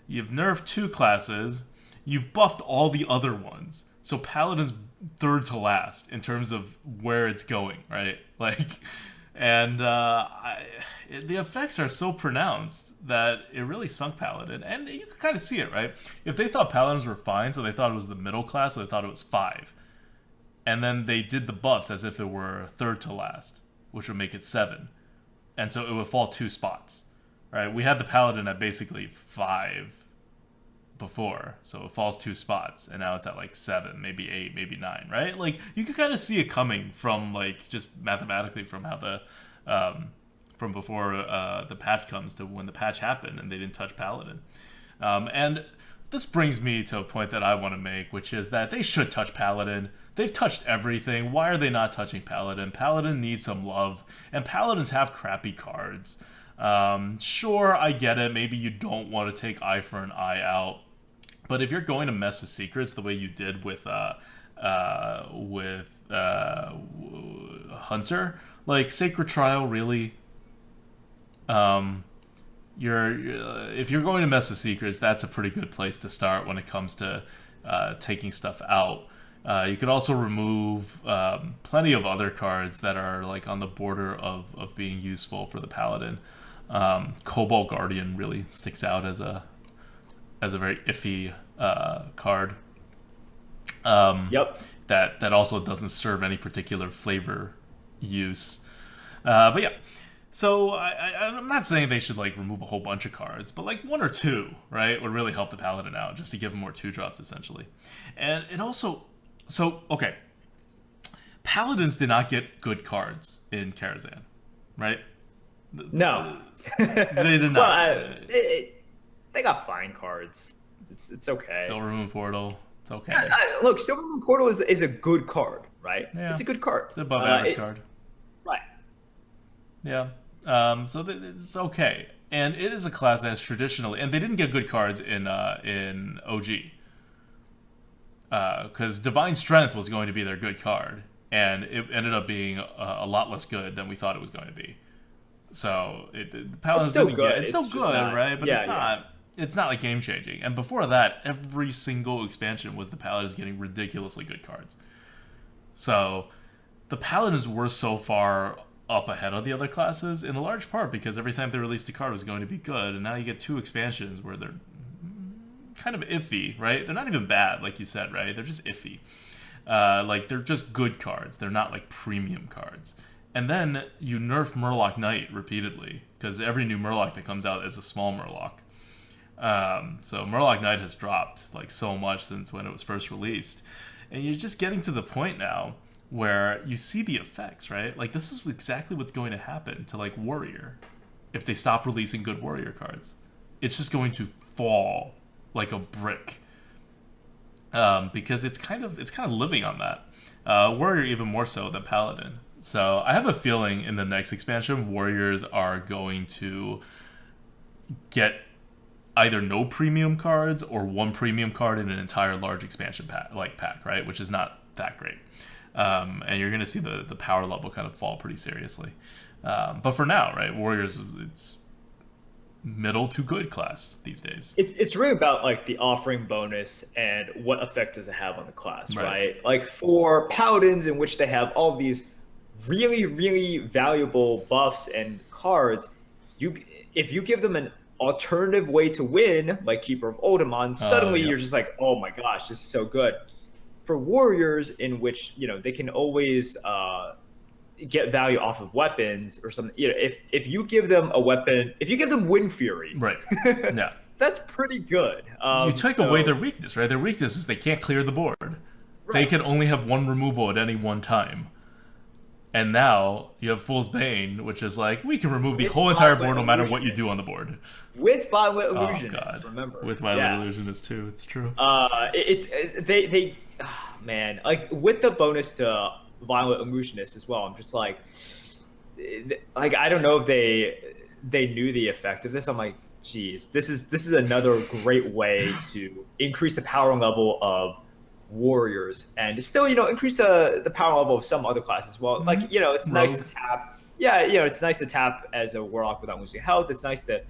You've nerfed 2 classes. You've buffed all the other ones. So Paladin's third to last in terms of where it's going, right? Like, and the effects are so pronounced that it really sunk Paladin. And you can kind of see it, right? If they thought Paladins were fine, so they thought it was the middle class, so they thought it was 5. And then they did the buffs as if it were third to last, which would make it 7. And so it would fall 2 spots, right? We had the Paladin at basically 5 before, so it falls 2 spots, and now it's at like 7, maybe 8, maybe 9, right? Like, you can kind of see it coming from, like, just mathematically from how the from before the patch comes to when the patch happened and they didn't touch Paladin. And this brings me to a point that I want to make, which is that they should touch Paladin. They've touched everything. Why are they not touching Paladin? Paladin needs some love, and Paladins have crappy cards. Sure, I get it. Maybe you don't want to take eye for an eye out, but if you're going to mess with secrets the way you did with Hunter, like Sacred Trial, really. If you're going to mess with secrets, that's a pretty good place to start when it comes to taking stuff out. You could also remove plenty of other cards that are like on the border of being useful for the Paladin. Cobalt Guardian really sticks out as a very iffy card. Yep. That also doesn't serve any particular flavor use. But yeah. So I'm not saying they should like remove a whole bunch of cards, but like 1 or 2, right, would really help the Paladin out, just to give him more 2-drops essentially. And it also, okay, Paladins did not get good cards in Karazhan, right? No, they did not. Well, they got fine cards. It's okay. Silver Moon Portal, it's okay. Look, Silver Moon Portal is a good card, right? Yeah. It's a good card. It's an above average card. Right. Yeah. So it's okay, and it is a class that has traditionally, and they didn't get good cards in OG, because Divine Strength was going to be their good card, and it ended up being a lot less good than we thought it was going to be. So the Paladins didn't get it's still good, right? But it's not like game changing. And before that, every single expansion was the Paladins getting ridiculously good cards. So the Paladins were so far up ahead of the other classes in a large part because every time they released a card was going to be good, and now you get 2 expansions where they're kind of iffy, right? They're not even bad, like you said, right? They're just iffy. Like, they're just good cards. They're not like premium cards. And then you nerf Murloc Knight repeatedly because every new Murloc that comes out is a small Murloc. So Murloc Knight has dropped like so much since when it was first released, and you're just getting to the point now where you see the effects, right? Like, this is exactly what's going to happen to, like, Warrior. If they stop releasing good Warrior cards, it's just going to fall like a brick. Because it's kind of living on that. Warrior even more so than Paladin. So I have a feeling in the next expansion, Warriors are going to get either no premium cards or 1 premium card in an entire large expansion pack, right? Which is not that great. And you're going to see the power level kind of fall pretty seriously. But for now, right, Warriors, it's middle to good class these days. It's really about like the offering bonus and what effect does it have on the class, right? Like for Paladins, in which they have all of these really, really valuable buffs and cards, if you give them an alternative way to win, like Keeper of Oldemon, suddenly you're just like, oh my gosh, this is so good. For Warriors, in which they can always get value off of weapons or something. If you give them a weapon, if you give them Wind Fury, right? Yeah, that's pretty good. You take away their weakness, right? Their weakness is they can't clear the board. Right. They can only have 1 removal at any one time. And now you have Fool's Bane, which is like, we can remove the whole entire board no matter what you do on the board. With Violent Illusionist, oh, God. Remember. With Violent Illusionist too, it's true. Man, like with the bonus to Violent Illusionist as well, I'm just like I don't know if they knew the effect of this. I'm like, geez, this is another great way to increase the power level of Warriors and still increase the power level of some other classes as well. Like it's nice to tap. Yeah, it's nice to tap as a Warlock without losing health. It's nice to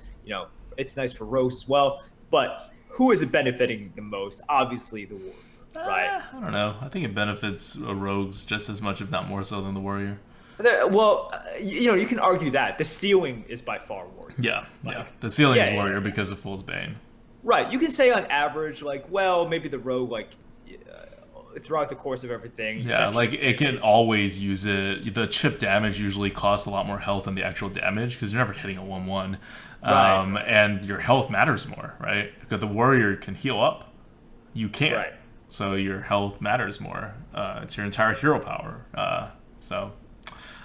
it's nice for Rogues as well. But who is it benefiting the most? Obviously, the warrior, right? I don't know. I think it benefits rogues just as much, if not more so, than the warrior. Well, you can argue that the ceiling is by far warrior. Yeah, Like, yeah. The ceiling is yeah, warrior because of Fool's Bane. right. You can say on average, like, well, maybe the rogue, like, throughout the course of everything. Yeah, like it can always use it. The chip damage usually costs a lot more health than the actual damage because you're never hitting a 1-1. Right. And your health matters more, right? Because the warrior can heal up. You can't. Right. So your health matters more. It's your entire hero power.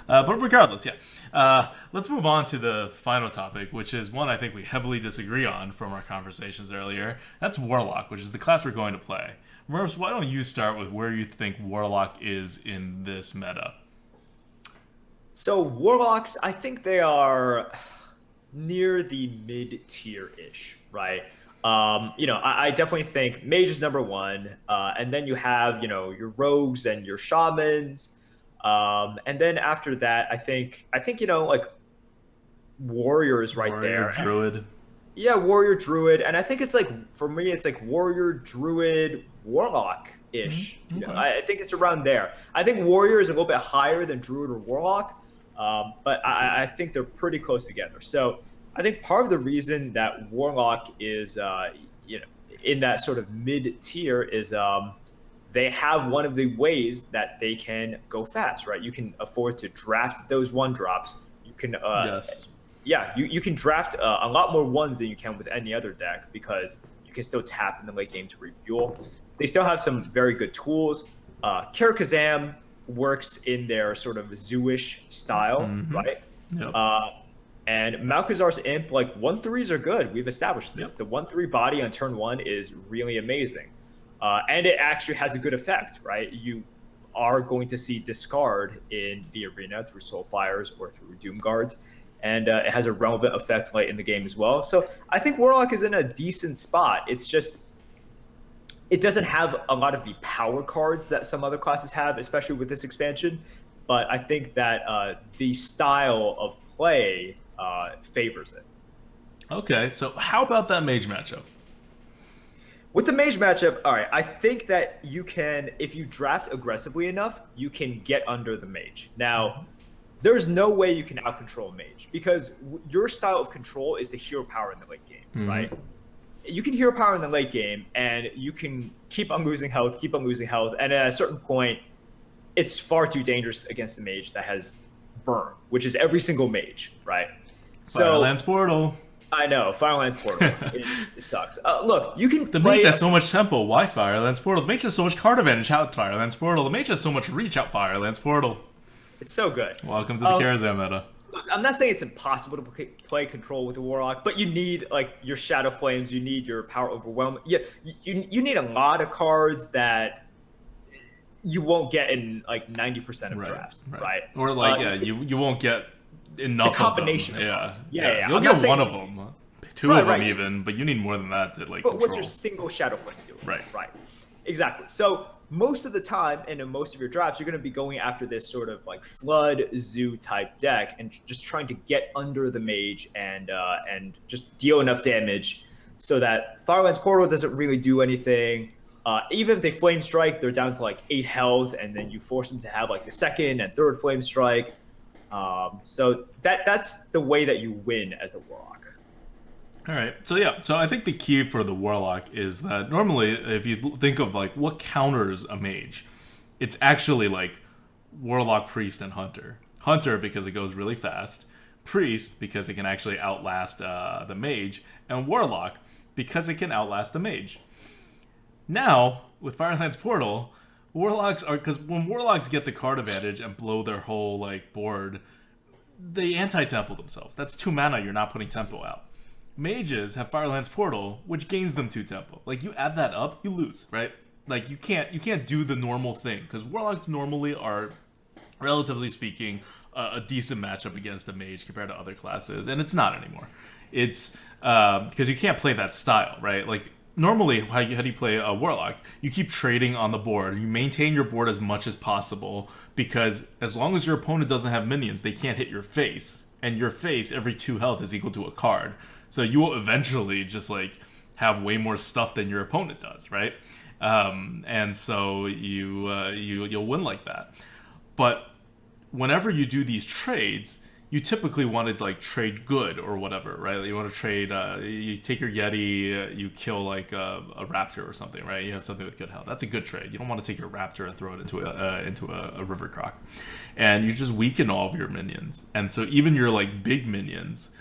But regardless, yeah. Let's move on to the final topic, which is one I think we heavily disagree on from our conversations earlier. That's Warlock, which is the class we're going to play. Merps, why don't you start with where you think Warlock is in this meta? So Warlocks, I think they are near the mid-tier-ish, right? I definitely think Mage is number one, and then you have, your Rogues and your Shamans, and then after that, I think like Warrior is right Warrior, there. Druid. Yeah, Warrior, Druid, and I think it's like, for me, it's like Warrior, Druid, Warlock-ish. Okay. I think it's around there. I think Warrior is a little bit higher than Druid or Warlock, but I think they're pretty close together. So I think part of the reason that Warlock is, in that sort of mid-tier is they have one of the ways that they can go fast, right? You can afford to draft those 1-drops. You can Yes. Yeah, you can draft a lot more ones than you can with any other deck because you can still tap in the late game to refuel. They still have some very good tools. Karakazam works in their sort of zoo-ish style, right? Yep. And Malkazar's Imp, like 1/3s are good. We've established this. Yep. The 1/3 body on turn 1 is really amazing. And it actually has a good effect, right? You are going to see discard in the arena through Soulfires or through Doom Guards. And it has a relevant effect late in the game as well. So I think Warlock is in a decent spot. It's just, it doesn't have a lot of the power cards that some other classes have, especially with this expansion. But I think that the style of play favors it. Okay, so how about that Mage matchup? With the Mage matchup, all right, I think that you can, if you draft aggressively enough, you can get under the Mage. Now, there's no way you can out-control Mage because your style of control is to hero power in the late game, right? You can hero power in the late game and you can keep on losing health, and at a certain point, it's far too dangerous against the Mage that has Burn, which is every single Mage, right? Firelands Portal. I know, Firelands Portal. it sucks. Look, you can The Mage has so much tempo. Why Firelands Portal? The Mage has so much card advantage. How it's Firelands Portal? The Mage has so much reach. Out Firelands Portal. It's so good. Welcome to the Karazhan meta. I'm not saying it's impossible to play control with the Warlock, but you need like your Shadow Flames, you need your Power Overwhelm. Yeah, you need a lot of cards that you won't get in like 90% of drafts, right? Or like you won't get enough combination of them. of cards. Yeah. You'll get one of them, two of them even, but you need more than that to like but control. what's your single Shadow Flame do? Right. Exactly. So most of the time and in most of your drafts, you're going to be going after this sort of like Flood Zoo type deck and just trying to get under the Mage and just deal enough damage so that Firelands Portal doesn't really do anything. Even if they Flame Strike, they're down to like 8 health, and then you force them to have like the second and third Flame Strike. So that's the way that you win as the Warlock. All right. So I think the key for the Warlock is that normally if you think of like what counters a Mage, it's actually like Warlock, Priest, and Hunter. Hunter because it goes really fast, Priest because it can actually outlast the Mage, and Warlock because it can outlast the Mage. Now, with Firelands Portal, Warlocks are, because when Warlocks get the card advantage and blow their whole like board, they anti-tempo themselves. That's 2 mana, you're not putting tempo out. Mages have Firelands Portal, which gains them 2 tempo. Like, you add that up, you lose, right? Like, you can't do the normal thing, because Warlocks normally are, relatively speaking, a decent matchup against a Mage compared to other classes, and it's not anymore. It's because you can't play that style, right? Like, normally, how do you play a Warlock? You keep trading on the board. You maintain your board as much as possible, because as long as your opponent doesn't have minions, they can't hit your face. And your face, every 2 health, is equal to a card. So you will eventually just, like, have way more stuff than your opponent does, right? And so you'll win like that. But whenever you do these trades, you typically want to like trade good or whatever, right? You want to trade. You take your Yeti, you kill like a raptor or something, right? You have something with good health. That's a good trade. You don't want to take your raptor and throw it into a river croc, and you just weaken all of your minions. And so even your like big minions,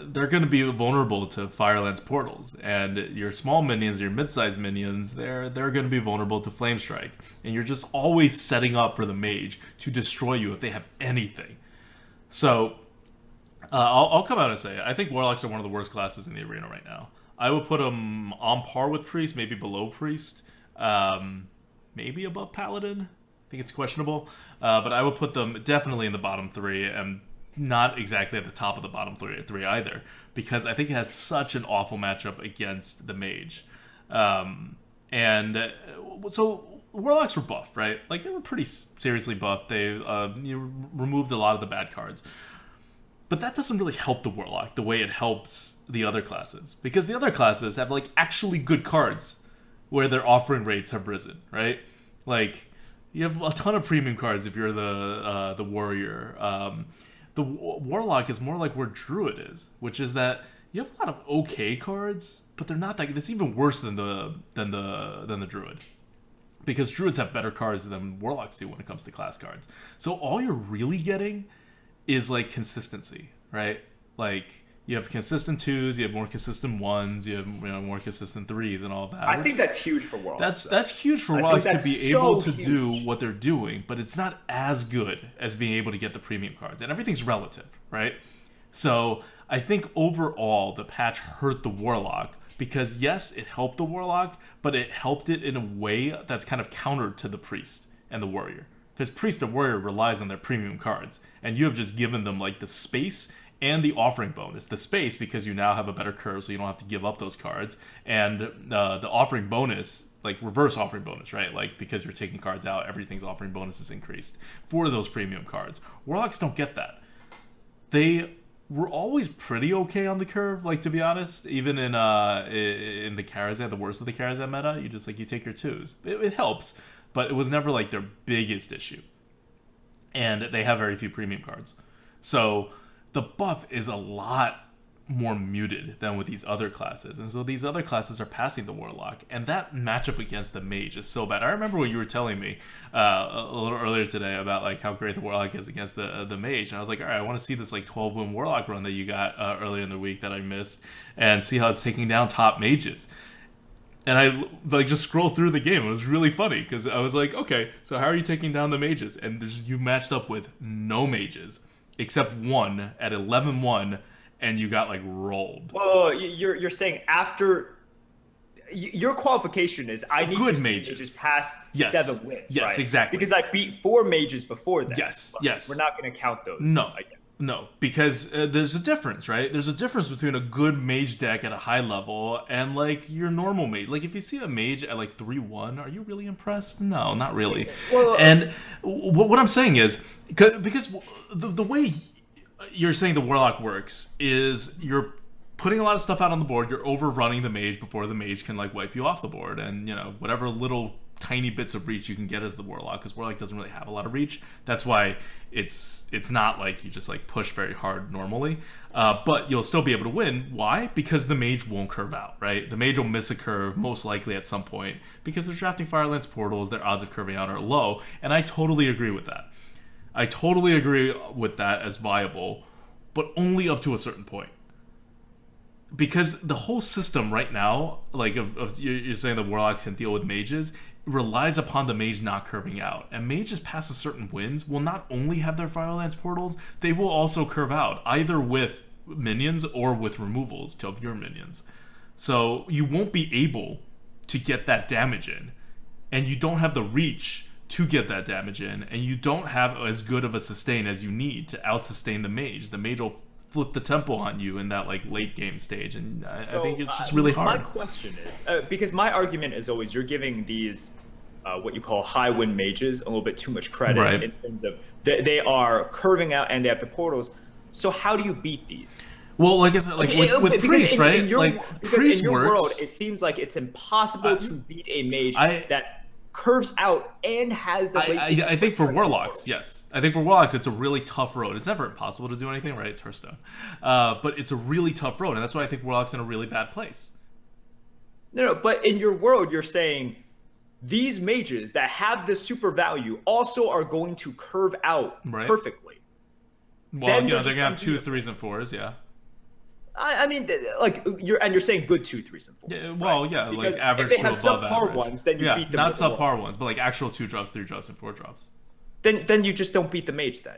they're going to be vulnerable to Firelance portals, and your small minions, your mid-sized minions, they're going to be vulnerable to Flame Strike, and you're just always setting up for the mage to destroy you if they have anything. So, I'll come out and say, I think Warlocks are one of the worst classes in the arena right now. I would put them on par with Priest, maybe below Priest, maybe above Paladin. I think it's questionable, but I would put them definitely in the bottom 3, and not exactly at the top of the bottom 3 either, because I think it has such an awful matchup against the mage. And so Warlocks were buffed, right? Like, they were pretty seriously buffed. They removed a lot of the bad cards. But that doesn't really help the Warlock the way it helps the other classes. Because the other classes have, like, actually good cards where their offering rates have risen, right? Like, you have a ton of premium cards if you're the warrior. The Warlock is more like where Druid is, which is that you have a lot of okay cards, but they're not that. It's even worse than the Druid, because Druids have better cards than Warlocks do when it comes to class cards. So all you're really getting is like consistency, right? Like, you have consistent 2s, you have more consistent 1s, you have more consistent 3s, and all of that. I think that's huge for Warlocks. That's huge for Warlocks to be able to do what they're doing, but it's not as good as being able to get the premium cards. And everything's relative, right? So I think overall the patch hurt the Warlock, because yes, it helped the Warlock, but it helped it in a way that's kind of counter to the Priest and the Warrior. Because Priest and Warrior relies on their premium cards, and you have just given them like the space and the offering bonus. The space, because you now have a better curve, so you don't have to give up those cards. And the offering bonus, like reverse offering bonus, right? Like, because you're taking cards out, everything's offering bonus is increased for those premium cards. Warlocks don't get that. They were always pretty okay on the curve, like, to be honest. Even in the Karazhan, the worst of the Karazhan meta, you take your 2s. It helps, but it was never like their biggest issue. And they have very few premium cards. So the buff is a lot more muted than with these other classes. And so these other classes are passing the Warlock. And that matchup against the Mage is so bad. I remember when you were telling me a little earlier today about like how great the Warlock is against the Mage. And I was like, all right, I want to see this like 12-win Warlock run that you got earlier in the week that I missed, and see how it's taking down top mages. And I like just scrolled through the game. It was really funny because I was like, okay, so how are you taking down the mages? And you matched up with no mages except one at 11-1, and you got like rolled. Well, you're saying after your qualification is I need good to mages past 7 wins. Yes, right? exactly. Because I beat 4 mages before that. Yes. We're not going to count those. No, because there's a difference, right? There's a difference between a good mage deck at a high level and like your normal mage. Like, if you see a mage at like 3-1, are you really impressed? No, not really. Well, and what I'm saying is, because the way you're saying the Warlock works is you're putting a lot of stuff out on the board, you're overrunning the mage before the mage can like wipe you off the board, and whatever little tiny bits of reach you can get as the Warlock, because Warlock doesn't really have a lot of reach. That's why it's not like you just like push very hard normally, but you'll still be able to win. Why? Because the mage won't curve out, right? The mage will miss a curve most likely at some point because they're drafting Firelance portals. Their odds of curving out are low, and I totally agree with that. I totally agree with that as viable, but only up to a certain point. Because the whole system right now, like you're saying the Warlocks can deal with mages, relies upon the mage not curving out. And mages past a certain wins will not only have their Firelance portals, they will also curve out, either with minions or with removals of your minions. So you won't be able to get that damage in, and you don't have the reach to get that damage in, and you don't have as good of a sustain as you need to out-sustain the mage. The mage will flip the tempo on you in that like late game stage, and I think it's just really hard. My question is, because my argument is always you're giving these what you call high win mages a little bit too much credit, right? In terms of they are curving out and they have the portals. So how do you beat these? Well, like I said, like with priest, right? Like because in priest your world, works. it seems like it's impossible to beat a mage I that curves out and has the late game I think for quick strike warlocks, portal. yes. I think for warlocks, it's a really tough road. It's never impossible to do anything, right? It's Hearthstone, but it's a really tough road, and that's why I think warlocks in a really bad place. No, but in your world, you're saying these mages that have the super value also are going to curve out Right. perfectly. Well, Then you know, they're they're just gonna have 2, unbeatable. 3s, and 4s, yeah. I mean, like you're saying good 2, 3s, and 4s, Yeah, right? well, yeah, like Because if average they to have above subpar average. ones, then you Yeah, beat them not with a warlock. subpar ones, but like actual 2 drops, 3 drops, and 4 drops. Then you just don't beat the mage then.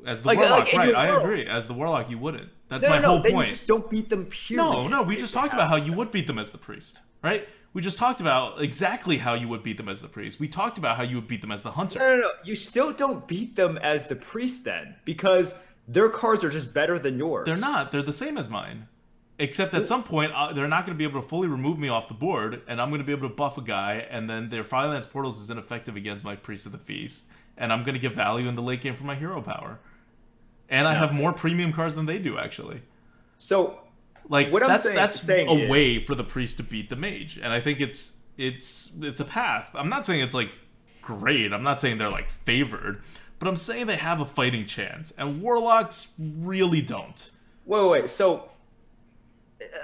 As the Like warlock, in right? your I world. agree. As the warlock, you wouldn't. That's No, my no, no. whole Then you point. just don't beat them. No, Period. no, we If just they talked have about how this you stuff. would beat them as the priest, right? We just talked about exactly how you would beat them as the priest. We talked about how you would beat them as the hunter. No, no, no. You still don't beat them as the priest then, because their cards are just better than yours. They're not. They're the same as mine. Except at some point, they're not going to be able to fully remove me off the board, and I'm going to be able to buff a guy, and then their Firelance Portals is ineffective against my Priest of the Feast, and I'm going to get value in the late game for my hero power. And I have more premium cards than they do, actually. So, Like what I'm that's saying a is, way for the priest to beat the mage, and I think it's a path. I'm not saying it's like great. I'm not saying they're like favored, but I'm saying they have a fighting chance, and warlocks really don't. wait. So,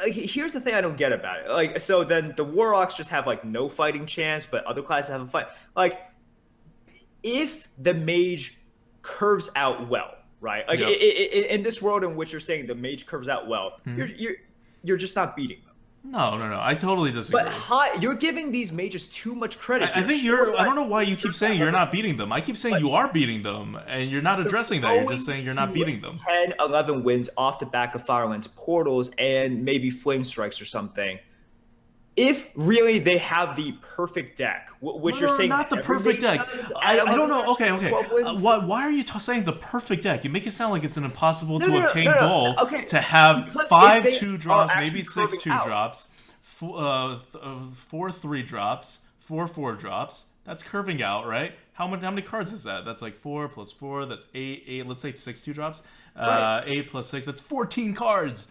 here's the thing I don't get about it. Like, so then the warlocks just have like no fighting chance, but other classes have a fight. Like, if the mage curves out well, right? Like Yep. in this world in which you're saying the mage curves out well, you're just not beating them. No. I totally disagree. But you're giving these mages too much credit. I think Sure, I don't know why you keep saying you're not beating them. I keep saying you are beating them, and you're not addressing that. You're just saying you're not beating them. 10, 11 wins off the back of Firelands portals and maybe flame strikes or something. If really they have the perfect deck, which you're saying not the every perfect mage deck. does, I at don't know. 11 Okay. 12 wins? Why are you saying the perfect deck? You make it sound like it's an impossible to No, obtain no. goal Okay. to have Because if 5 they 2 drops, are maybe actually 6 curving 2 out. drops, 4 3 drops, 4 4 drops. That's curving out, right? How many cards is that? That's like 4 plus 4. That's 8. Let's say 6 2 drops. Right. 8 plus 6. That's 14 cards.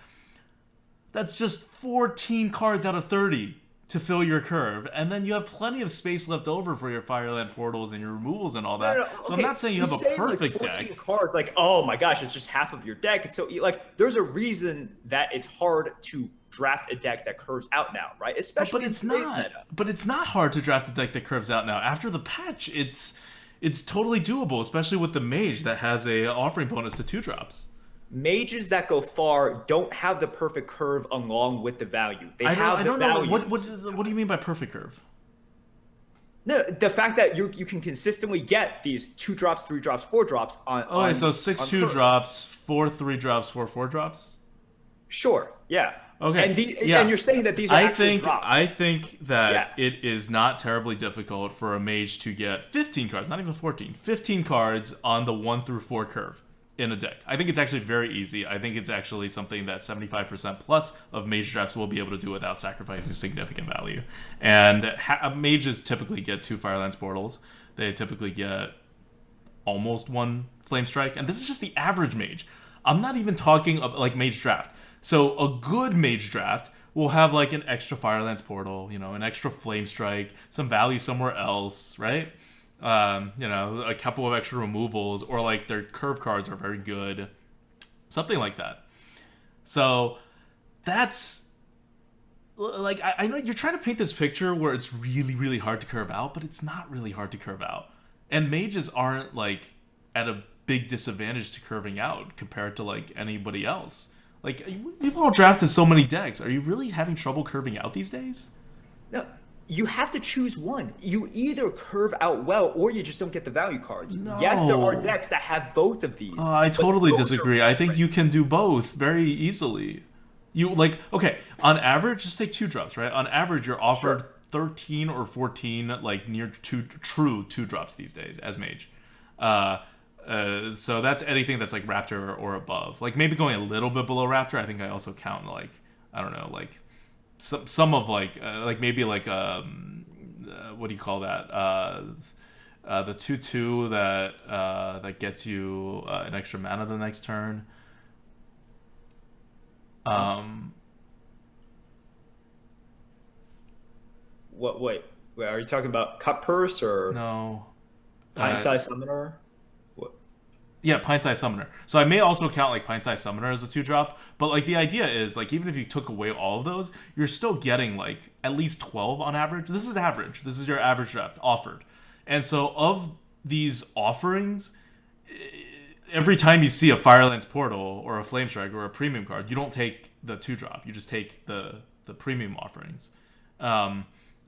That's just 14 cards out of 30 to fill your curve, and then you have plenty of space left over for your Fireland portals and your removals and all that. No, So okay, I'm not saying you have a say, perfect like 14 deck. cards, like, oh my gosh, it's just half of your deck. And so, like, there's a reason that it's hard to draft a deck that curves out now, right? Especially But in it's today's not. meta. But it's not hard to draft a deck that curves out now. After the patch, it's totally doable, especially with the mage that has a offering bonus to 2 drops. Mages that go far don't have the perfect curve along with the value. They I have don't the know value. what do you mean by perfect curve? No, the fact that you can consistently get these 2 drops, 3 drops, 4 drops on. Okay, so 6 on 2 curve. drops, 4 3 drops, 4 4 drops. Sure, yeah. Okay. And you're saying that these are actual drops. I think that Yeah. it is not terribly difficult for a mage to get 15 cards, not even 14, 15 cards on the 1 through 4 curve in a deck. I think it's actually very easy. I think it's actually something that 75% plus of mage drafts will be able to do without sacrificing significant value. And mages typically get 2 Firelands portals. They typically get almost 1 flame strike, and this is just the average mage. I'm not even talking like mage draft. So a good mage draft will have like an extra Firelands portal, an extra flame strike, some value somewhere else, right? A couple of extra removals, or like their curve cards are very good, something like that. So that's like, I know you're trying to paint this picture where it's really, really hard to curve out, but it's not really hard to curve out. And mages aren't like at a big disadvantage to curving out compared to like anybody else. Like, we've all drafted so many decks. Are you really having trouble curving out these days? No, you have to choose one. You either curve out well or you just don't get the value cards. No. Yes, there are decks that have both of these. I totally but those disagree. are I think you can do both very easily. You like, okay, on average, just take 2 drops, right? On average, you're offered 13 or 14 like near true 2 drops these days as mage. So that's anything that's like Raptor or above. Like maybe going a little bit below Raptor, I think I also count like, I don't know, like some of like maybe like what do you call that? The 2/2 that gets you an extra mana the next turn. Um, What? Wait, are you talking about cut purse or no. pint Uh, size summoner? What? Yeah, pint size summoner. So I may also count like pint size summoner as a 2-drop, but like the idea is like even if you took away all of those, you're still getting like at least 12 on average. This is average. This is your average draft offered. And so of these offerings, every time you see a Firelance Portal or a Flame Strike or a premium card, you don't take the 2-drop. You just take the premium offerings.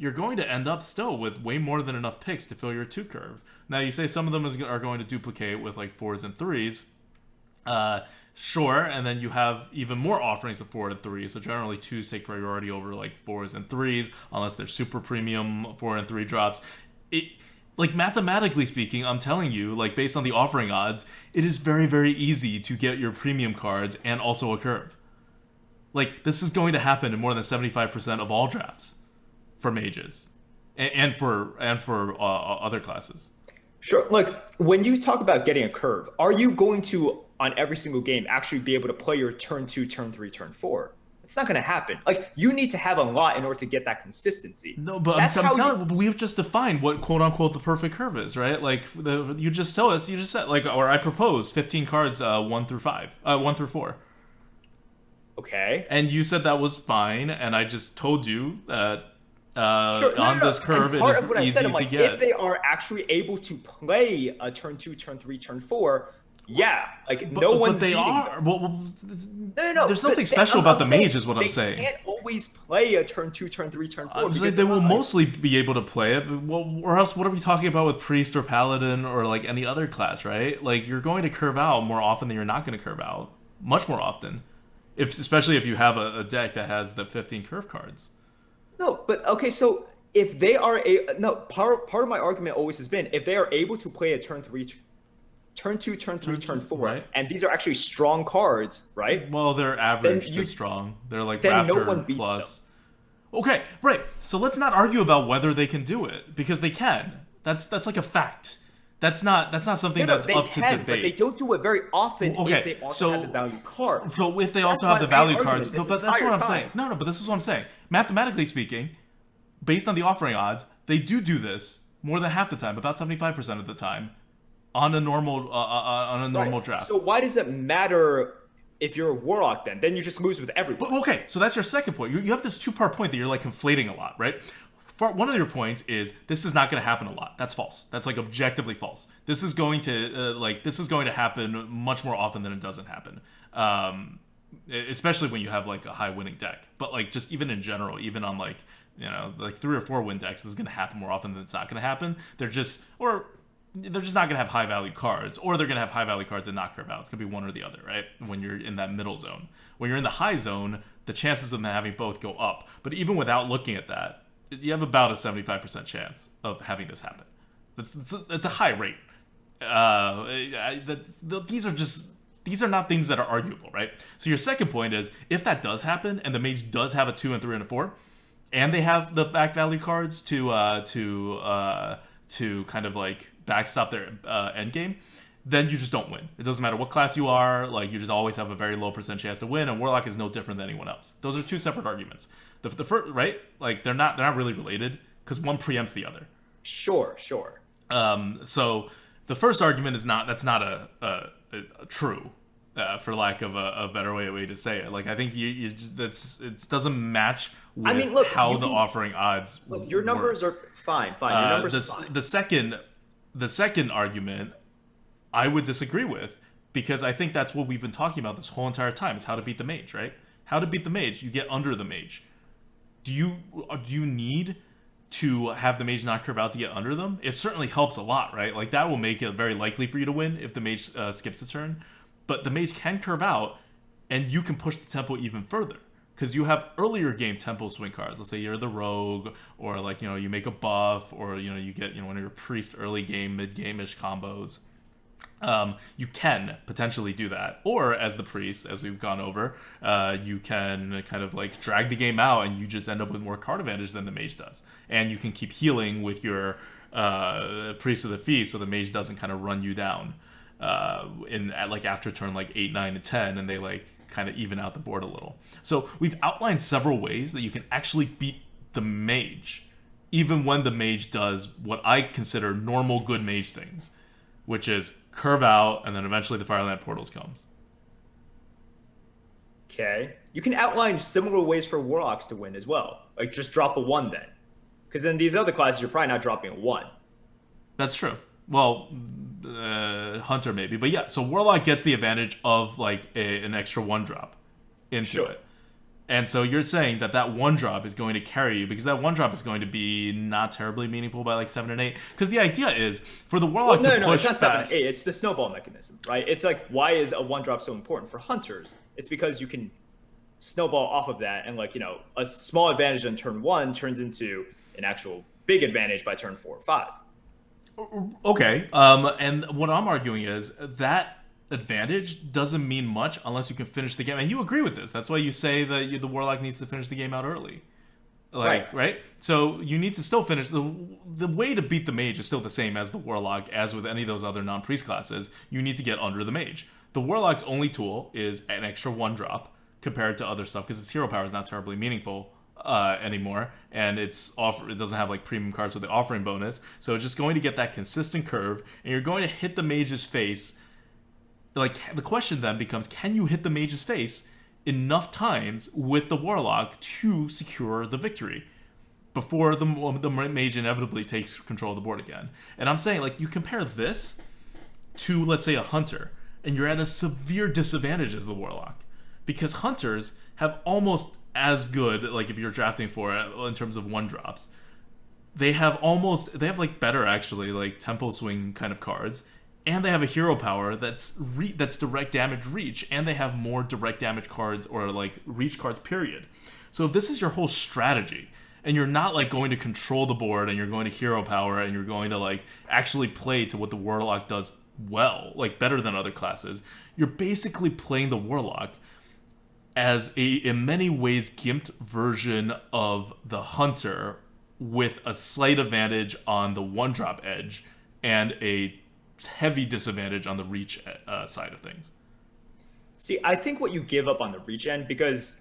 You're going to end up still with way more than enough picks to fill your 2 curve. Now, you say some of them are going to duplicate with like 4s and 3s. Sure, and then you have even more offerings of 4 and 3. So generally 2s take priority over like 4s and 3s, unless they're super premium 4 and 3 drops. Like mathematically speaking, I'm telling you, like based on the offering odds, it is very, very easy to get your premium cards and also a curve. Like this is going to happen in more than 75% of all drafts for mages, and for other classes. Sure. Look, when you talk about getting a curve, are you going to on every single game actually be able to play your turn 2, turn 3, turn 4? It's not going to happen. Like you need to have a lot in order to get that consistency. No, but I'm telling you, we've just defined what quote unquote the perfect curve is, right? Like you just tell us, you just said like, or I propose 15 cards, 1 through 4. Okay. And you said that was fine, and I just told you that Sure. on this curve it is easy to get. If they are actually able to play a turn 2, turn 3, turn 4, yeah, like no one's but they beating are. them. Well, No. There's nothing special about the mage, is what I'm saying. They can't always play a turn 2, turn 3, turn 4. I'm saying they will mostly be able to play it. Well, or else, what are we talking about with priest or paladin or like any other class, right? Like you're going to curve out more often than you're not going to curve out, much more often. Especially if you have a deck that has the 15 curve cards. No, but okay, so if they are part of my argument always has been if they are able to play a turn 3, turn 2, turn 3, turn 4, right. And these are actually strong cards, right? Well, they're average to strong. They're like then Raptor no one beats plus. Them. Okay, right. So let's not argue about whether they can do it because they can. That's like a fact. That's not something that's up to debate. But they don't do it very often if they also have the value card. So if they also have the value cards, but that's what I'm saying. No, but this is what I'm saying. Mathematically speaking, based on the offering odds, they do this more than half the time, about 75% of the time, on a normal draft. So why does it matter if you're a warlock then? Then you just lose with everyone. But, okay, so that's your second point. You have this 2-part point that you're like conflating a lot, right? One of your points is this is not going to happen a lot. That's false. That's like objectively false. This is going to happen much more often than it doesn't happen. Especially when you have like a high winning deck. But like just even in general, even on like like 3 or 4 win decks, this is going to happen more often than it's not going to happen. They're just not going to have high value cards, or they're going to have high value cards and not curve out. It's going to be one or the other, right? When you're in that middle zone. When you're in the high zone, the chances of them having both go up. But even without looking at that, you have about a 75% chance of having this happen. That's a high rate. These are not things that are arguable, right? So your second point is if that does happen and the mage does have a 2 and 3 and a 4, and they have the back value cards to kind of like backstop their end game, then you just don't win. It doesn't matter what class you are. Like you just always have a very low percent chance to win, and Warlock is no different than anyone else. Those are 2 separate arguments. The first, right? Like they're not really related because one preempts the other. Sure. So the first argument is not a true, for lack of a better way to say it. Like I think you just, it doesn't match with how the offering odds. Look, your numbers are fine. Your numbers are fine. The second argument, I would disagree with because I think that's what we've been talking about this whole entire time is how to beat the mage, right? How to beat the mage? You get under the mage. Do you need to have the mage not curve out to get under them? It certainly helps a lot, right? Like that will make it very likely for you to win if the mage skips a turn. But the mage can curve out, and you can push the tempo even further because you have earlier game tempo swing cards. Let's say you're the rogue, or like you make a buff, or you get one of your priest early game, mid game-ish combos. You can potentially do that, or as the priest, as we've gone over, you can kind of like drag the game out, and you just end up with more card advantage than the mage does, and you can keep healing with your priest of the feast, so the mage doesn't kind of run you down after turn like 8, 9, and 10, and they like kind of even out the board a little. So we've outlined several ways that you can actually beat the mage, even when the mage does what I consider normal good mage things, which is curve out, and then eventually the Fireland Portals comes. Okay. You can outline similar ways for warlocks to win as well. Like just drop a 1 then. Because in these other classes, you're probably not dropping a 1. That's true. Well, Hunter maybe. But yeah, so Warlock gets the advantage of like an extra 1 drop into it. And so you're saying that that 1 drop is going to carry you, because that 1 drop is going to be not terribly meaningful by like 7 and 8. Because the idea is for the Warlock to push no, it's not 7 fast. and 8. It's the snowball mechanism, right? It's like, why is a 1 drop so important for Hunters? It's because you can snowball off of that, and like, you know, a small advantage on turn 1 turns into an actual big advantage by turn 4 or 5. Okay. And what I'm arguing is that advantage doesn't mean much unless you can finish the game. And you agree with this. That's why you say that the Warlock needs to finish the game out early. Like, right? So you need to still finish. The way to beat the mage is still the same as the Warlock, as with any of those other non-priest classes. You need to get under the mage. The Warlock's only tool is an extra 1 drop compared to other stuff, because its hero power is not terribly meaningful anymore, and it doesn't have like premium cards with the offering bonus, so it's just going to get that consistent curve, and you're going to hit the mage's face. Like, the question then becomes, can you hit the mage's face enough times with the Warlock to secure the victory before the mage inevitably takes control of the board again? And I'm saying, like, you compare this to, let's say, a Hunter, and you're at a severe disadvantage as the Warlock, because Hunters have almost as good, like if you're drafting for it in terms of 1 drops, they have like better actually, like tempo swing kind of cards, and they have a hero power that's direct damage reach, and they have more direct damage cards or like reach cards period. So if this is your whole strategy, and you're not like going to control the board, and you're going to hero power, and you're going to like actually play to what the Warlock does well, like better than other classes, you're basically playing the Warlock as a, in many ways, gimped version of the Hunter, with a slight advantage on the 1-drop edge and a heavy disadvantage on the reach side of things. See, I think what you give up on the reach end, because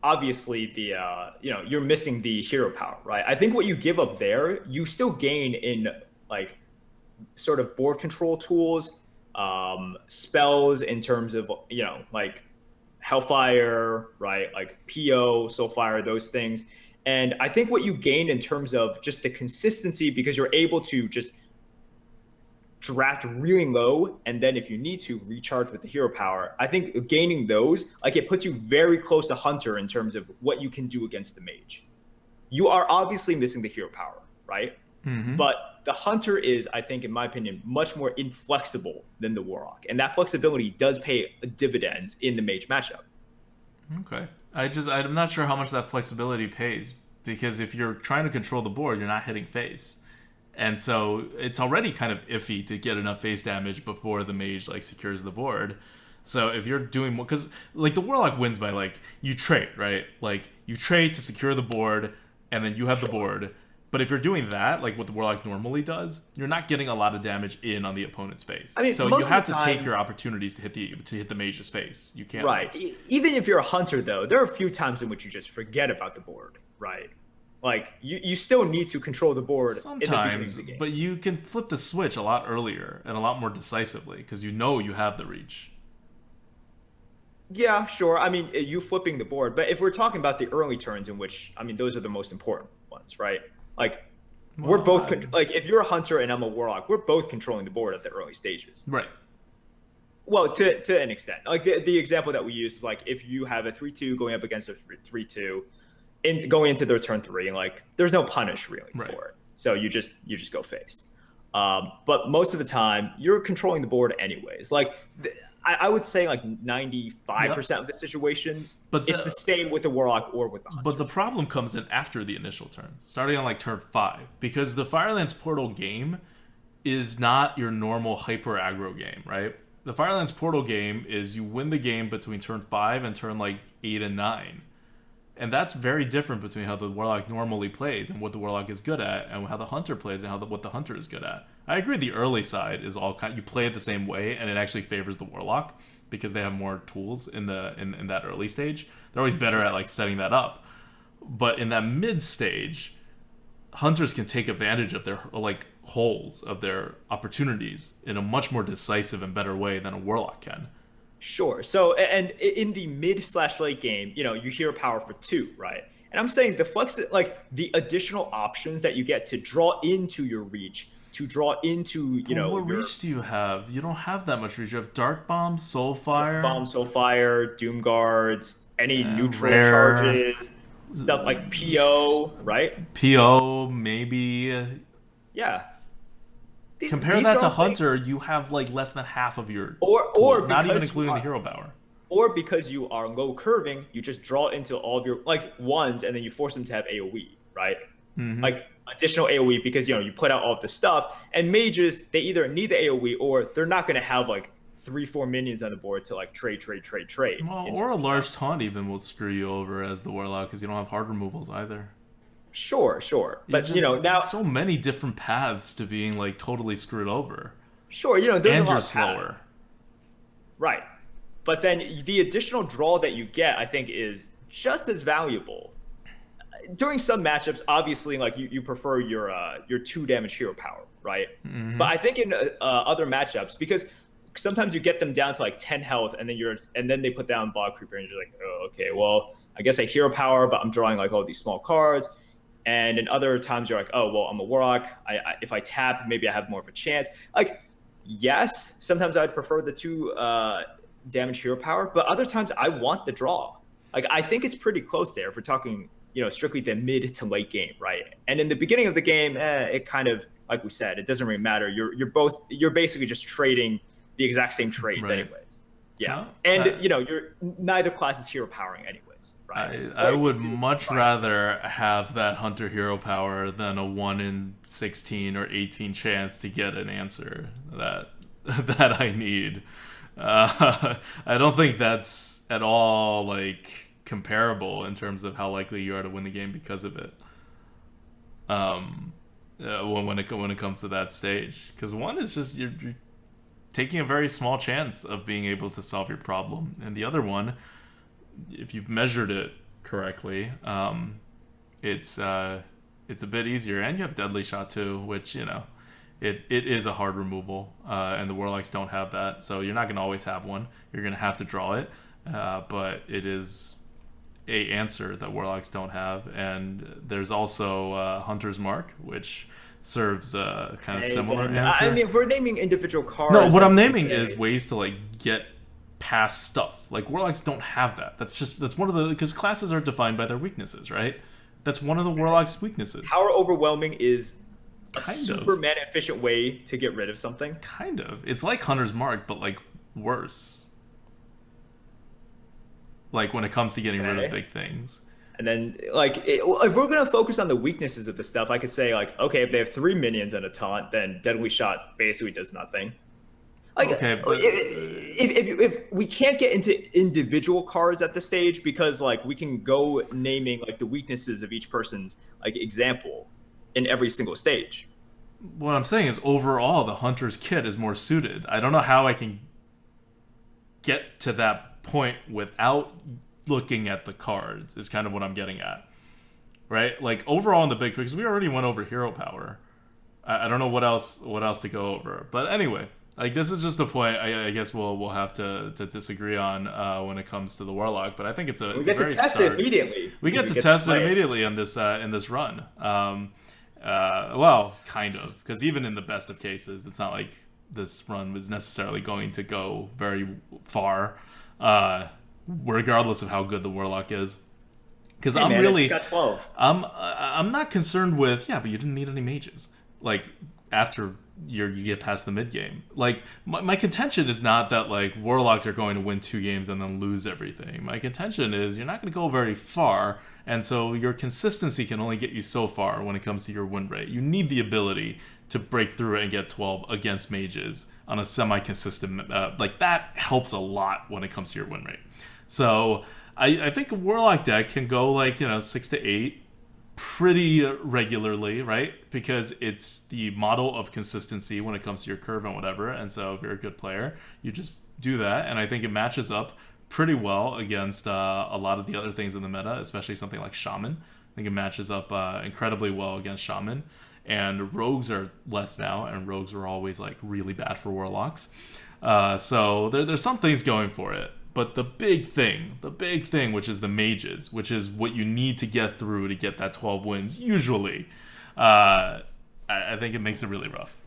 obviously the you're missing the hero power, right? I think what you give up there, you still gain in like sort of board control tools, spells in terms of, you know, like Hellfire, right? Like PO, Soulfire, those things. And I think what you gain in terms of just the consistency, because you're able to just draft really low, and then if you need to, recharge with the hero power. I think gaining those, like, it puts you very close to Hunter in terms of what you can do against the mage. You are obviously missing the hero power, right? Mm-hmm. But the Hunter is, I think, in my opinion, much more inflexible than the Warlock. And that flexibility does pay dividends in the mage matchup. Okay. I'm not sure how much that flexibility pays, because if you're trying to control the board, you're not hitting face. And so it's already kind of iffy to get enough face damage before the mage like secures the board. So if you're doing more, because like the Warlock wins by like, you trade, right? Like you trade to secure the board, and then you have the board. But if you're doing that, like what the Warlock normally does, you're not getting a lot of damage in on the opponent's face. I mean, so you have to take your opportunities to hit the mage's face. You can't. Right. Even if you're a Hunter, though, there are a few times in which you just forget about the board, right? Like you still need to control the board sometimes, but you can flip the switch a lot earlier and a lot more decisively, because you know you have the reach. Yeah, sure. I mean, you flipping the board, but if we're talking about the early turns, in which, I mean, those are the most important ones, right? Like, we're both like, if you're a Hunter and I'm a Warlock, we're both controlling the board at the early stages, right? Well, to an extent. Like the example that we use is like, if you have a 3/2 going up against a 3/2, going into their turn 3, and like there's no punish really for it, so you just go face. But most of the time, you're controlling the board anyways. Like, I would say like 95% of the situations, but it's the same with the Warlock or with the Hunter. But the problem comes in after the initial turns, starting on like turn 5, because the Firelands Portal game is not your normal hyper aggro game, right? The Firelands Portal game is you win the game between turn 5 and turn like 8 and 9. And that's very different between how the Warlock normally plays and what the Warlock is good at, and how the Hunter plays and what the Hunter is good at. I agree the early side is all kind, you play it the same way, and it actually favors the Warlock. because they have more tools in that early stage. They're always better at like setting that up. But in that mid stage, hunters can take advantage of their like holes, of their opportunities in a much more decisive and better way than a warlock can. Sure. So, and in the mid/late game, you hero power for 2, right? And I'm saying like the additional options that you get to draw into your reach, to draw into, What reach do you have? You don't have that much reach. You have Dark Bomb, Soulfire, Soulfire, Doom Guards, any neutral Rare. charges, stuff like PO, right? PO, maybe. Yeah. Compare that to Hunter, you have like less than half of your or not even including the hero power. Or because you are low curving, you just draw into all of your like ones, and then you force them to have AoE, right? Mm-hmm. Like additional AoE because you put out all of the stuff. And mages, they either need the AoE or they're not going to have like 3-4 minions on the board to like trade. Well, or a large taunt even will screw you over as the warlock because you don't have hard removals either. Sure. But now so many different paths to being like totally screwed over. Sure, there's and a lot you're of slower. paths. Right. But then the additional draw that you get, I think, is just as valuable. During some matchups, obviously, like you prefer your 2 damage hero power, right? Mm-hmm. But I think in other matchups, because sometimes you get them down to like 10 health, and then they put down Bog Creeper, and you're like, oh, okay, well, I guess I hero power, but I'm drawing like all these small cards. And in other times, you're like, oh, well, I'm a warlock. If I tap, maybe I have more of a chance. Like, yes, sometimes I'd prefer the 2 damage hero power, but other times I want the draw. Like, I think it's pretty close there if we're talking, strictly the mid to late game, right? And in the beginning of the game, it kind of, like we said, it doesn't really matter. You're basically just trading the exact same trades anyways. Yeah. And you're neither class is hero powering anyways, right? I would much rather have that hunter hero power than a 1 in 16 or 18 chance to get an answer that I need. I don't think that's at all like comparable in terms of how likely you are to win the game because of it. When it comes to that stage, because 1 is just you're taking a very small chance of being able to solve your problem, and the other one, if you've measured it correctly, it's a bit easier, and you have Deadly Shot too, which it is a hard removal, and the warlocks don't have that, so you're not going to always have one. You're going to have to draw it, but it is a answer that warlocks don't have. And there's also Hunter's Mark, which serves a kind of similar answer. I mean, if we're naming individual cards, no, what I'm naming is ways to like get past stuff. Like warlocks don't have that. That's one of the, because classes are defined by their weaknesses, right? That's one of the warlocks' weaknesses. Power overwhelming is a super mana efficient way to get rid of something. Kind of. It's like Hunter's Mark, but like worse. Like when it comes to getting rid of big things. And then, like, if we're going to focus on the weaknesses of the stuff, I could say, like, okay, if they have 3 minions and a taunt, then Deadly Shot basically does nothing. Like, okay, but if we can't get into individual cards at this stage, because, like, we can go naming, like, the weaknesses of each person's, like, example in every single stage. What I'm saying is, overall, the Hunter's kit is more suited. I don't know how I can get to that point without looking at the cards is kind of what I'm getting at, right? Like overall in the big, because we already went over hero power. I don't know what else to go over, but anyway, like this is just a point. I guess we'll have to disagree on when it comes to the warlock, but I think it's a very test it immediately. We get to test it immediately in this run. Well, kind of, because even in the best of cases, it's not like this run was necessarily going to go very far. Regardless of how good the warlock is, because I'm really got 12. I'm not concerned with but you didn't need any mages like after you get past the mid game. Like my contention is not that like warlocks are going to win 2 games and then lose everything. My contention is you're not going to go very far, and so your consistency can only get you so far when it comes to your win rate. You need the ability to break through it and get 12 against mages on a semi-consistent like that helps a lot when it comes to your win rate. So I think a warlock deck can go like 6 to 8 pretty regularly, right? Because it's the model of consistency when it comes to your curve and whatever. And so if you're a good player, you just do that, and I think it matches up pretty well against a lot of the other things in the meta, especially something like Shaman. I think it matches up incredibly well against Shaman. And rogues are less now, and rogues were always like really bad for warlocks. So there's some things going for it. But the big thing, which is the mages, which is what you need to get through to get that 12 wins, usually, I think it makes it really rough.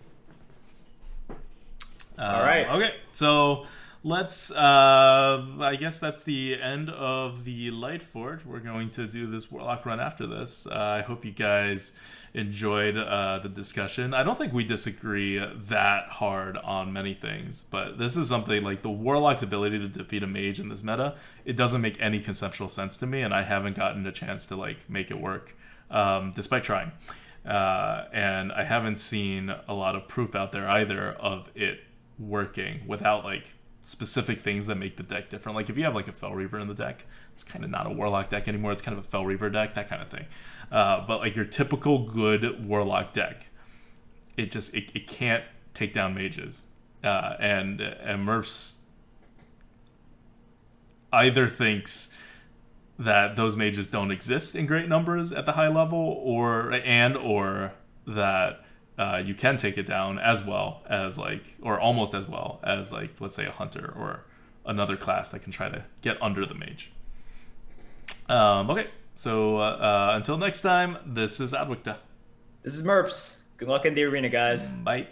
All right. Okay, so let's, I guess that's the end of the Lightforge. We're going to do this Warlock run after this. I hope you guys enjoyed the discussion. I don't think we disagree that hard on many things, but this is something like the Warlock's ability to defeat a mage in this meta. It doesn't make any conceptual sense to me, and I haven't gotten a chance to like make it work, despite trying. And I haven't seen a lot of proof out there either of it working without like specific things that make the deck different. Like if you have like a Fel Reaver in the deck, it's kind of not a Warlock deck anymore. It's kind of a Fel Reaver deck, that kind of thing. But like your typical good Warlock deck, it can't take down mages. And Merps either thinks that those mages don't exist in great numbers at the high level, or that you can take it down as well as like, or almost as well as like, let's say a hunter or another class that can try to get under the mage. Okay, so until next time, this is ADWCTA. This is Merps. Good luck in the arena, guys. Bye.